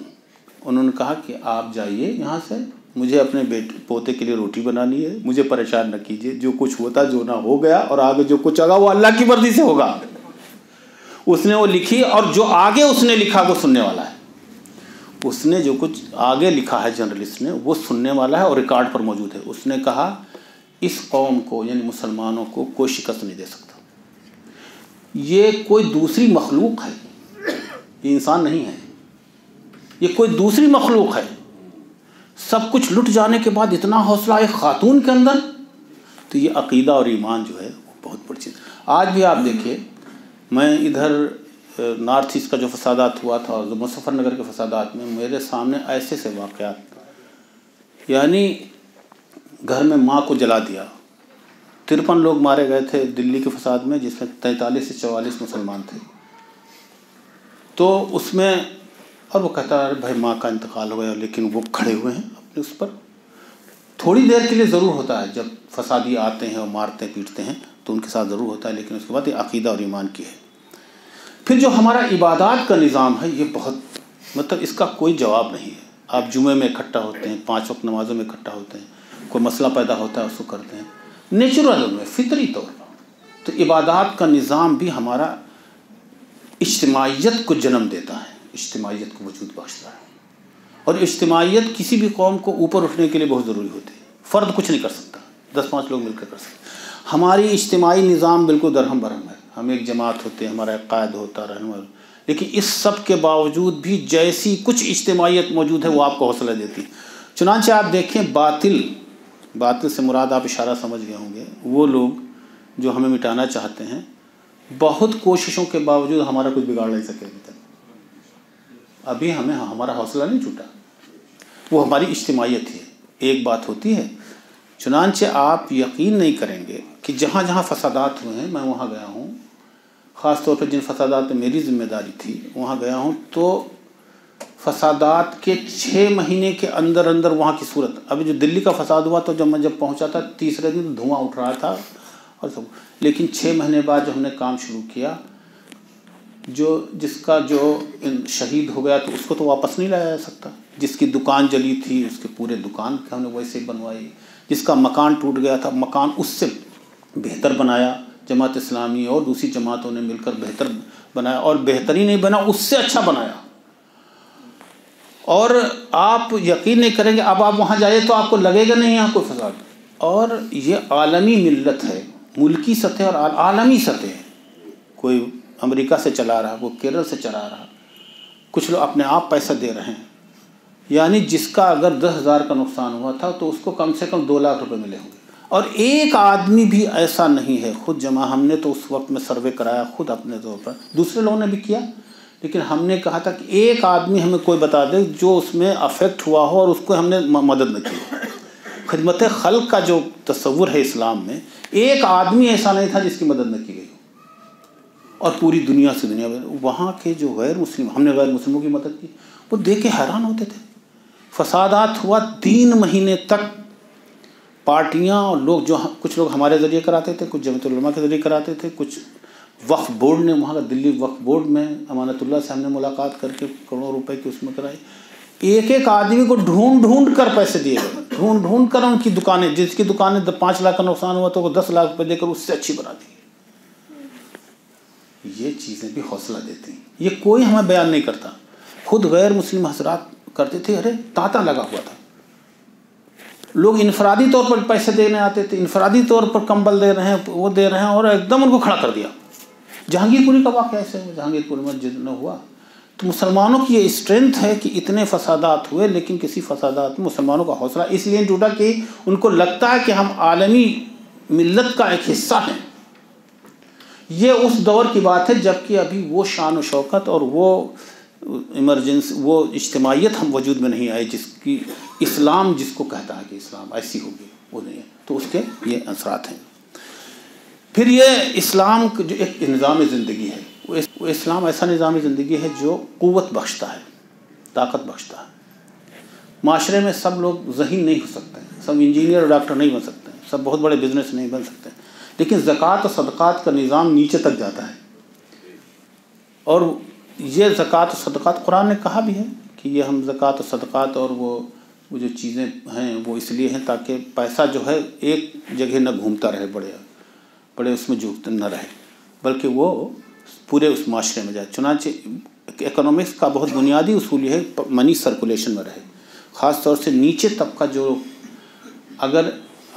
انہوں نے کہا کہ آپ جائیے یہاں سے, مجھے اپنے پوتے کے لیے روٹی بنانی ہے, مجھے پریشان نہ کیجیے, جو کچھ ہوتا جو نہ ہو گیا, اور آگے جو کچھ آگا وہ اللہ کی مرضی سے ہوگا. اس نے وہ لکھی, اور جو آگے اس نے لکھا وہ سننے والا ہے. اس نے جو کچھ آگے لکھا ہے جرنلسٹ نے وہ سننے والا ہے اور ریکارڈ پر موجود ہے. اس نے کہا اس قوم کو یعنی مسلمانوں کو کوئی شکست نہیں دے سکتا. یہ کوئی دوسری مخلوق ہے, یہ انسان نہیں ہے, یہ کوئی دوسری مخلوق ہے. سب کچھ لٹ جانے کے بعد اتنا حوصلہ ایک خاتون کے اندر, تو یہ عقیدہ اور ایمان جو ہے وہ بہت بڑی چیز. آج بھی آپ دیکھیے, میں ادھر نارتھ ایسٹ کا جو فسادات ہوا تھا اور مظفر نگر کے فسادات میں میرے سامنے ایسے سے واقعات, یعنی گھر میں ماں کو جلا دیا, 53 لوگ مارے گئے تھے دلی کے فساد میں, جس میں 43 سے 44 مسلمان تھے. تو اس میں, اور وہ کہتا ہے بھائی ماں کا انتقال ہو گیا, لیکن وہ کھڑے ہوئے ہیں اپنے اس پر. تھوڑی دیر کے لیے ضرور ہوتا ہے جب فسادی آتے ہیں اور مارتے پیٹتے ہیں تو ان کے ساتھ ضرور ہوتا ہے, لیکن اس کے بعد یہ عقیدہ اور ایمان کی ہے. پھر جو ہمارا عبادات کا نظام ہے یہ بہت مطلب اس کا کوئی جواب نہیں ہے. آپ جمعے میں اکٹھا ہوتے ہیں, 5 وقت نمازوں میں اکٹھا ہوتے ہیں, کوئی مسئلہ پیدا ہوتا ہے اس کو کرتے ہیں نیچرل میں فطری طور پر. تو عبادات کا نظام بھی ہمارا اجتماعیت کو جنم دیتا ہے, اجتماعیت کو وجود بخشتا ہے. اور اجتماعیت کسی بھی قوم کو اوپر اٹھنے کے لیے بہت ضروری ہوتی ہے. فرد کچھ نہیں کر سکتا, 10-5 لوگ مل کر کر سکتے. ہماری اجتماعی نظام بالکل درہم برہم ہے. ہم ایک جماعت ہوتے ہیں, ہمارا ایک قائد ہوتا رہنما, لیکن اس سب کے باوجود بھی جیسی کچھ اجتماعیت موجود ہے وہ آپ کو حوصلہ دیتی. چنانچہ آپ دیکھیں باطل سے مراد آپ اشارہ سمجھ گئے ہوں گے, وہ لوگ جو ہمیں مٹانا چاہتے ہیں بہت کوششوں کے باوجود ہمارا کچھ بگاڑ نہیں سکے ابھی تک. ابھی ہمارا حوصلہ نہیں چھوٹا, وہ ہماری اجتماعیت ہے. ایک بات ہوتی ہے, چنانچہ آپ یقین نہیں کریں گے کہ جہاں جہاں فسادات ہوئے ہیں, میں وہاں گیا ہوں, خاص طور پہ جن فسادات میں میری ذمہ داری تھی وہاں گیا ہوں, تو فسادات کے 6 مہینے کے اندر وہاں کی صورت. ابھی جو دلی کا فساد ہوا تو جب پہنچا تھا تیسرے دن دھواں اٹھ رہا تھا اور سب, لیکن 6 مہینے بعد جو ہم نے کام شروع کیا, جس کا جو شہید ہو گیا تو اس کو تو واپس نہیں لایا جا سکتا. جس کی دکان جلی تھی اس کے پورے دکان ہم نے ویسے بنوائی. جس کا مکان ٹوٹ گیا تھا مکان اس سے بہتر بنایا. جماعت اسلامی اور دوسری جماعتوں نے مل کر بہتر بنایا, اور بہتر ہی نہیں بنا, اس سے اچھا بنایا. اور آپ یقین نہیں کریں گے, اب آپ وہاں جائیں تو آپ کو لگے گا نہیں یہاں کوئی فساد. اور یہ عالمی ملت ہے, ملکی سطح اور عالمی سطح. کوئی امریکہ سے چلا رہا, کوئی کیرل سے چلا رہا, کچھ لوگ اپنے آپ پیسہ دے رہے ہیں. یعنی جس کا اگر 10,000 کا نقصان ہوا تھا تو اس کو کم سے کم 2 لاکھ روپے ملے ہوں گے. اور ایک آدمی بھی ایسا نہیں ہے, خود جمع ہم نے تو اس وقت میں سروے کرایا خود اپنے طور پر, دوسرے لوگوں نے بھی کیا, لیکن ہم نے کہا تھا کہ ایک آدمی ہمیں کوئی بتا دے جو اس میں افیکٹ ہوا ہو اور اس کو ہم نے مدد نہ کی. خدمت خلق کا جو تصور ہے اسلام میں, ایک آدمی ایسا نہیں تھا جس کی مدد نہ کی گئی ہو. اور پوری دنیا میں وہاں کے جو غیر مسلم, ہم نے غیر مسلموں کی مدد کی, وہ دیکھ کے حیران ہوتے تھے. فسادات ہوا 3 مہینے تک. پارٹیاں اور لوگ کچھ لوگ ہمارے ذریعے کراتے تھے, کچھ جمعیت العلماء کے ذریعے کراتے تھے, کچھ وقف بورڈ نے, وہاں کا دلی وقف بورڈ میں امانت اللہ سے ہم نے ملاقات کر کے کروڑوں روپے کی اس میں کرائی. ایک آدمی کو ڈھونڈ کر پیسے دیے گئے, ڈھونڈ کر ان کی دکانیں, جس کی دکانیں 5 لاکھ کا نقصان ہوا تو وہ 10 لاکھ روپے دے کر اس سے اچھی بنا دی. یہ چیزیں بھی حوصلہ دیتی ہیں. یہ کوئی ہمیں بیان نہیں کرتا. خود غیر مسلم حضرات کرتے تھے, ارے تانتا لگا ہوا تھا, لوگ انفرادی طور پر پیسے دینے آتے تھے, انفرادی طور پر کمبل دے رہے ہیں, وہ دے رہے ہیں, اور ایک دم ان کو کھڑا کر دیا. جہانگیر پوری کا واقعہ ایسے ہوا, جہانگیر پور میں جتنا ہوا. تو مسلمانوں کی یہ اسٹرینتھ ہے کہ اتنے فسادات ہوئے لیکن کسی فسادات میں مسلمانوں کا حوصلہ اس لیے ٹوٹا کہ ان کو لگتا ہے کہ ہم عالمی ملت کا ایک حصہ ہیں. یہ اس دور کی بات ہے جب کہ ابھی وہ شان و شوکت اور وہ ایمرجنسی, وہ اجتماعیت ہم وجود میں نہیں آئی جس کی اسلام جس کو کہتا ہے کہ اسلام ایسی ہوگی, وہ نہیں ہے. تو اس کے یہ اثرات ہیں. پھر یہ اسلام جو ایک نظام زندگی ہے, وہ اسلام ایسا نظام زندگی ہے جو قوت بخشتا ہے, طاقت بخشتا ہے. معاشرے میں سب لوگ ذہین نہیں ہو سکتے ہیں, سب انجینئر اور ڈاکٹر نہیں بن سکتے ہیں, سب بہت بڑے بزنس نہیں بن سکتے ہیں, لیکن زکوٰۃ اور صدقات کا نظام نیچے تک جاتا ہے. اور یہ زکوٰۃ و صدقات قرآن نے کہا بھی ہے کہ یہ ہم زکوٰۃ و صدقات اور وہ جو چیزیں ہیں وہ اس لیے ہیں تاکہ پیسہ جو ہے ایک جگہ نہ گھومتا رہے، بڑے اس میں جھوکتے نہ رہے، بلکہ وہ پورے اس معاشرے میں جائے۔ چنانچہ اکنامکس کا بہت بنیادی اصول یہ ہے منی سرکولیشن میں رہے، خاص طور سے نیچے طبقہ جو، اگر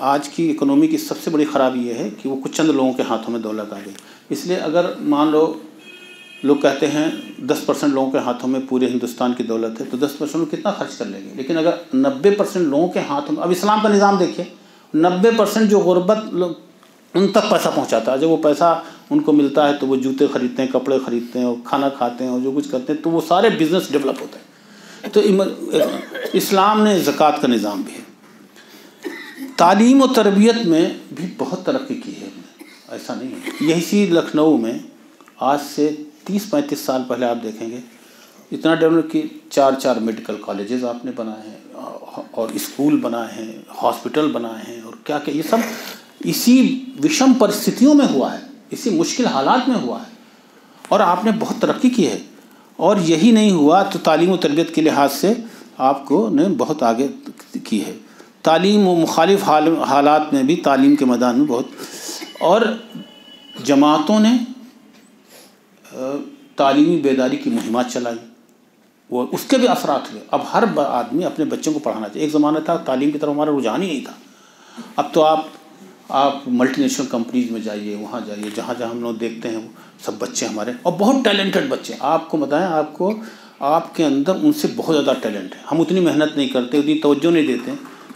آج کی اکنومی کی سب سے بڑی خرابی یہ ہے کہ وہ کچھ چند لوگوں کے ہاتھوں میں دولت آ گئی۔ اس لیے اگر مان لو لوگ کہتے ہیں 10% لوگوں کے ہاتھوں میں پورے ہندوستان کی دولت ہے تو 10% لوگ کتنا خرچ کر لیں گے، لیکن اگر 90% لوگوں کے ہاتھوں میں، اب اسلام کا نظام دیکھیے، 90% جو غربت لوگ ان تک پیسہ پہنچاتا ہے، جب وہ پیسہ ان کو ملتا ہے تو وہ جوتے خریدتے ہیں، کپڑے خریدتے ہیں اور کھانا کھاتے ہیں اور جو کچھ کرتے ہیں، تو وہ سارے بزنس ڈیولپ ہوتے ہیں۔ تو اسلام نے زکوٰۃ کا نظام بھی ہے۔ تعلیم و تربیت میں بھی بہت ترقی کی ہے، ایسا نہیں ہے۔ یہی سی لکھنؤ میں آج سے 30-35 سال پہلے آپ دیکھیں گے اتنا ڈیولپ کی 4 میڈیکل کالجز آپ نے بنائے ہیں اور اسکول بنائے ہیں، ہاسپٹل بنائے ہیں، اور کیا کہ یہ سب اسی وشم پرستھتیوں میں ہوا ہے، اسی مشکل حالات میں ہوا ہے، اور آپ نے بہت ترقی کی ہے۔ اور یہی نہیں ہوا تو تعلیم و تربیت کے لحاظ سے آپ کو نے بہت آگے کی ہے۔ تعلیم و مخالف حالات میں بھی تعلیم کے میدان میں بہت، اور جماعتوں نے تعلیمی بیداری کی مہمات چلائی، وہ اس کے بھی اثرات ہوئے۔ اب ہر آدمی اپنے بچوں کو پڑھانا چاہیے۔ ایک زمانہ تھا تعلیم کی طرف ہمارا رجحان ہی نہیں تھا، اب تو آپ ملٹی نیشنل کمپنیز میں جائیے، وہاں جائیے، جہاں ہم لوگ دیکھتے ہیں وہ سب بچے ہمارے، اور بہت ٹیلنٹڈ بچے، آپ کو بتائیں، آپ کے اندر ان سے بہت زیادہ ٹیلنٹ ہے۔ ہم اتنی محنت نہیں کرتے، اتنی توجہ نہیں دیتے،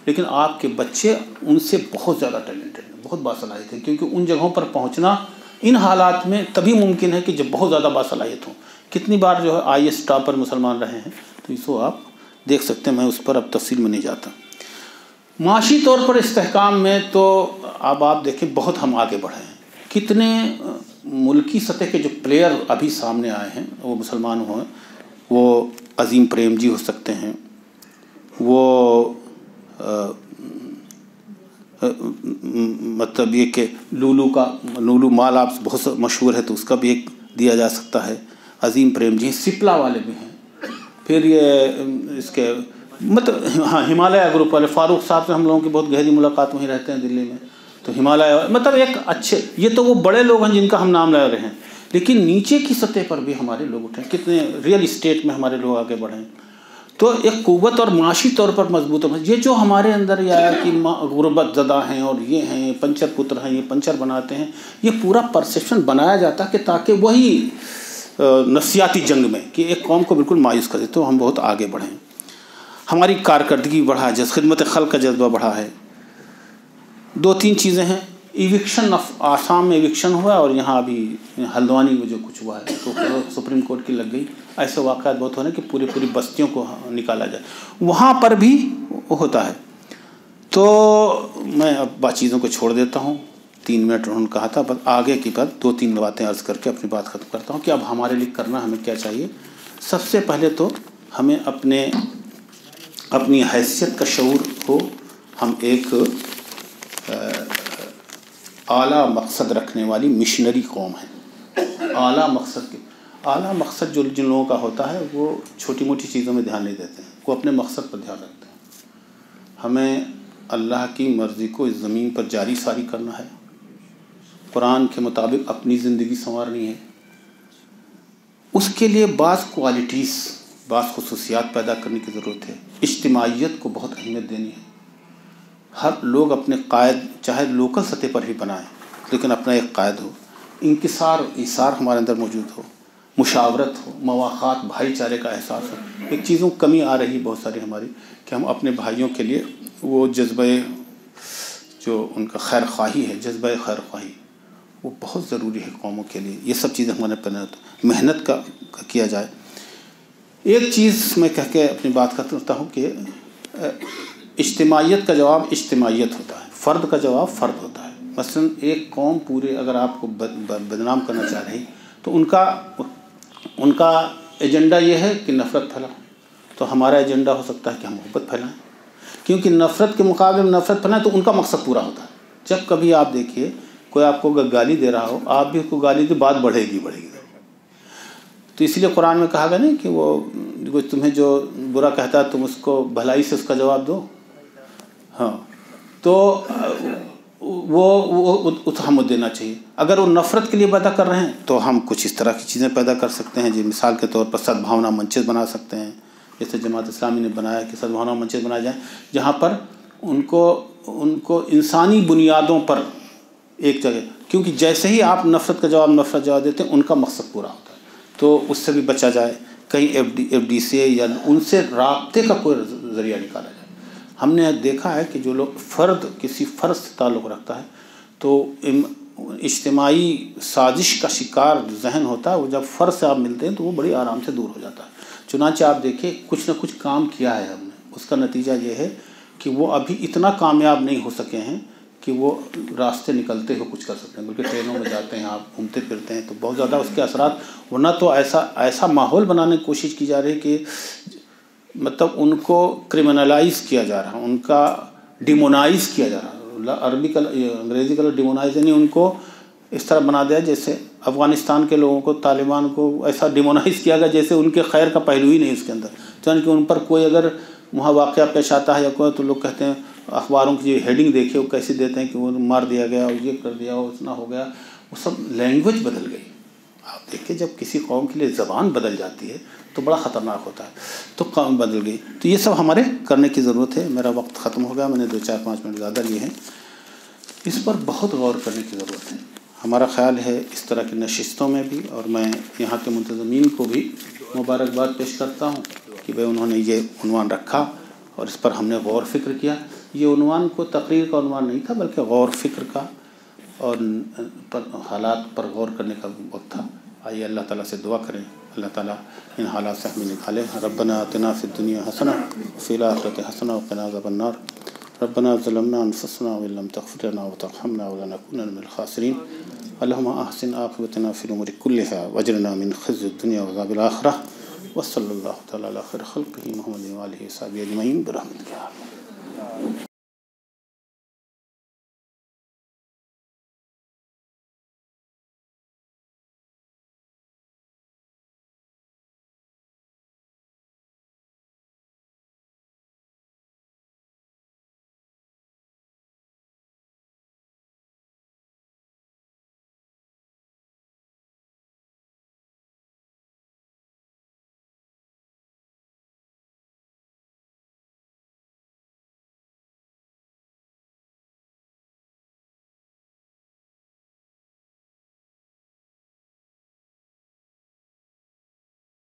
لیکن آپ کے بچے ان سے بہت زیادہ ٹیلنٹڈ ہیں، بہت باصلاحیت ہیں، کیونکہ ان جگہوں پر پہنچنا ان حالات میں تبھی ممکن ہے کہ جب بہت زیادہ باصلاحیت ہوں۔ کتنی بار جو ہے IAS ٹاپر مسلمان رہے ہیں، تو اس کو آپ دیکھ سکتے ہیں، میں اس پر اب تفصیل میں نہیں جاتا۔ معاشی طور پر استحکام میں تو اب آپ دیکھیں بہت ہم آگے بڑھے ہیں۔ کتنے ملکی سطح کے جو پلیئر ابھی سامنے آئے ہیں وہ مسلمان ہیں، وہ عظیم پریم جی ہو سکتے ہیں، وہ مطلب یہ کہ لولو مال آپ بہت مشہور ہے تو اس کا بھی ایک دیا جا سکتا ہے، عظیم پریم جی، سپلا والے بھی ہیں، پھر یہ اس کے مطلب ہمالیہ گروپ والے فاروق صاحب سے ہم لوگوں کی بہت گہری ملاقات وہیں رہتے ہیں دلی میں، تو ہمالیہ مطلب ایک اچھے، یہ تو وہ بڑے لوگ ہیں جن کا ہم نام لے رہے ہیں، لیکن نیچے کی سطح پر بھی ہمارے لوگ اٹھے، کتنے ریئل اسٹیٹ میں ہمارے لوگ آگے بڑھے ہیں۔ تو ایک قوت اور معاشی طور پر مضبوط ہے۔ یہ جو ہمارے اندر یہ آیا کہ غربت زدہ ہیں اور یہ ہیں پنچر پتر ہیں، یہ پنچر بناتے ہیں، یہ پورا پرسیپشن بنایا جاتا ہے کہ تاکہ وہی نفسیاتی جنگ میں کہ ایک قوم کو بالکل مایوس کر دے۔ تو ہم بہت آگے بڑھے ہیں، ہماری کارکردگی بڑھا ہے، خدمت خلق کا جذبہ بڑھا ہے۔ 2-3 چیزیں ہیں، ایوکشن آسام میں ایوکشن ہوا، اور یہاں ابھی ہلدوانی میں جو کچھ ہوا ہے تو سپریم کورٹ کی لگ گئی۔ ایسے واقعات بہت ہو رہے ہیں کہ پوری بستیوں کو نکالا جائے، وہاں پر بھی ہوتا ہے۔ تو میں اب چیزوں کو چھوڑ دیتا ہوں، 3 منٹ انہوں نے کہا تھا، بس آگے کی بات 2-3 باتیں عرض کر کے اپنی بات ختم کرتا ہوں کہ اب ہمارے لیے کرنا ہمیں کیا چاہیے۔ سب سے پہلے تو ہمیں اپنی حیثیت کا شعور ہو، ہم ایک اعلیٰ مقصد رکھنے والی مشنری قوم ہے۔ اعلیٰ مقصد جو جن لوگوں کا ہوتا ہے وہ چھوٹی موٹی چیزوں میں دھیان نہیں دیتے ہیں، وہ اپنے مقصد پر دھیان رکھتے ہیں۔ ہمیں اللہ کی مرضی کو اس زمین پر جاری ساری کرنا ہے، قرآن کے مطابق اپنی زندگی سنوارنی ہے۔ اس کے لیے بعض کوالٹیز، بعض خصوصیات پیدا کرنے کی ضرورت ہے۔ اجتماعیت کو بہت اہمیت دینی ہے۔ ہر لوگ اپنے قائد چاہے لوکل سطح پر ہی بنائیں، لیکن اپنا ایک قائد ہو، انکسار ایثار ہمارے اندر موجود ہو، مشاورت ہو، مواخات، بھائی چارے کا احساس ہو۔ ایک چیزوں کمی آ رہی بہت ساری ہماری کہ ہم اپنے بھائیوں کے لیے وہ جذبہ جو ان کا خیر خواہی ہے، جذبہ خیر خواہی، وہ بہت ضروری ہے قوموں کے لیے۔ یہ سب چیزیں ہمارے محنت کا کیا جائے۔ ایک چیز میں کہہ کے اپنی بات کرتا ہوں کہ اجتماعیت کا جواب اجتماعیت ہوتا ہے، فرد کا جواب فرد ہوتا ہے۔ مثلا ایک قوم پورے اگر آپ کو بدنام کرنا چاہ رہی تو ان کا ایجنڈا یہ ہے کہ نفرت پھیلاؤ، تو ہمارا ایجنڈا ہو سکتا ہے کہ ہم محبت پھیلائیں، کیونکہ نفرت کے مقابلے میں نفرت پھیلائیں تو ان کا مقصد پورا ہوتا ہے۔ جب کبھی آپ دیکھیے کوئی آپ کو گالی دے رہا ہو، آپ بھی اس کو گالی دے، بات بڑھے گی۔ تو اس لیے قرآن میں کہا گیا نہیں کہ وہ تمہیں جو برا کہتا ہے تم اس کو بھلائی سے اس کا جواب دو. ہاں تو وہ ہمیں دینا چاہیے. اگر وہ نفرت کے لیے پیدا کر رہے ہیں تو ہم کچھ اس طرح کی چیزیں پیدا کر سکتے ہیں. جی مثال کے طور پر سدبھاونا منچز بنا سکتے ہیں، جیسے جماعت اسلامی نے بنایا کہ سدبھاونا منچز بنائے جائیں جہاں پر ان کو انسانی بنیادوں پر ایک جگہ، کیونکہ جیسے ہی آپ نفرت کا جواب دیتے ہیں ان کا مقصد پورا ہوتا ہے. تو اس سے بھی بچا جائے. کہیں ایف ڈی سے یا ان سے رابطے کا کوئی ذریعہ نکالا جائے. ہم نے دیکھا ہے کہ جو لوگ کسی فرد سے تعلق رکھتا ہے تو اجتماعی سازش کا شکار ذہن ہوتا ہے، وہ جب فرد سے آپ ملتے ہیں تو وہ بڑی آرام سے دور ہو جاتا ہے. چنانچہ آپ دیکھیں کچھ نہ کچھ کام کیا ہے ہم نے، اس کا نتیجہ یہ ہے کہ وہ ابھی اتنا کامیاب نہیں ہو سکے ہیں کہ وہ راستے نکلتے ہوئے کچھ کر سکتے ہیں، بلکہ ٹرینوں میں جاتے ہیں، آپ گھومتے پھرتے ہیں تو بہت زیادہ اس کے اثرات. ورنہ تو ایسا ماحول بنانے کی کوشش کی جا رہی ہے کہ مطلب ان کو کرمنلائز کیا جا رہا ہے، ان کا ڈیمونائز کیا جا رہا ہے. انگریزی کا ڈیمونائز یعنی ان کو اس طرح بنا دیا جیسے افغانستان کے لوگوں کو، طالبان کو ایسا ڈیمونائز کیا گیا جیسے ان کے خیر کا پہلو ہی نہیں اس کے اندر. چونکہ ان پر کوئی اگر وہاں واقعہ پیش آتا ہے یا کوئی تو لوگ کہتے ہیں، اخباروں کی جو ہیڈنگ دیکھے وہ کیسے دیتے ہیں کہ وہ مار دیا گیا اور یہ کر دیا اور اتنا ہو گیا. وہ سب لینگویج بدل گئی. آپ دیکھیں جب کسی قوم کے لیے زبان بدل جاتی ہے تو بڑا خطرناک ہوتا ہے. تو قوم بدل گئی. تو یہ سب ہمارے کرنے کی ضرورت ہے. میرا وقت ختم ہو گیا، میں نے 2-4-5 منٹ زیادہ لیے ہیں. اس پر بہت غور کرنے کی ضرورت ہے. ہمارا خیال ہے اس طرح کی نشستوں میں بھی، اور میں یہاں کے منتظمین کو بھی مبارکباد پیش کرتا ہوں کہ بھائی انہوں نے یہ عنوان رکھا اور اس پر ہم نے غور فکر کیا. یہ عنوان کو تقریر کا عنوان نہیں تھا بلکہ غور فکر کا اور حالات پر غور کرنے کا وقت تھا. آئیے اللہ تعالیٰ سے دعا کریں، اللہ تعالیٰ ان حالات سے ہمیں نکالے. ربنا آتنا فی الدنیا حسنہ وفی الآخرۃ حسنہ وقنا عذاب النار. ربنا ظلمنا انفسنا وان لم تغفر لنا وترحمنا لنكونن من الخاسرین. اللهم احسن عاقبتنا في الامور كلها واجرنا من خزي الدنيا وعذاب الاخرة. وصلى الله تعالى على خير خلقه محمد وآله وصحبه اجمعين برحمتك.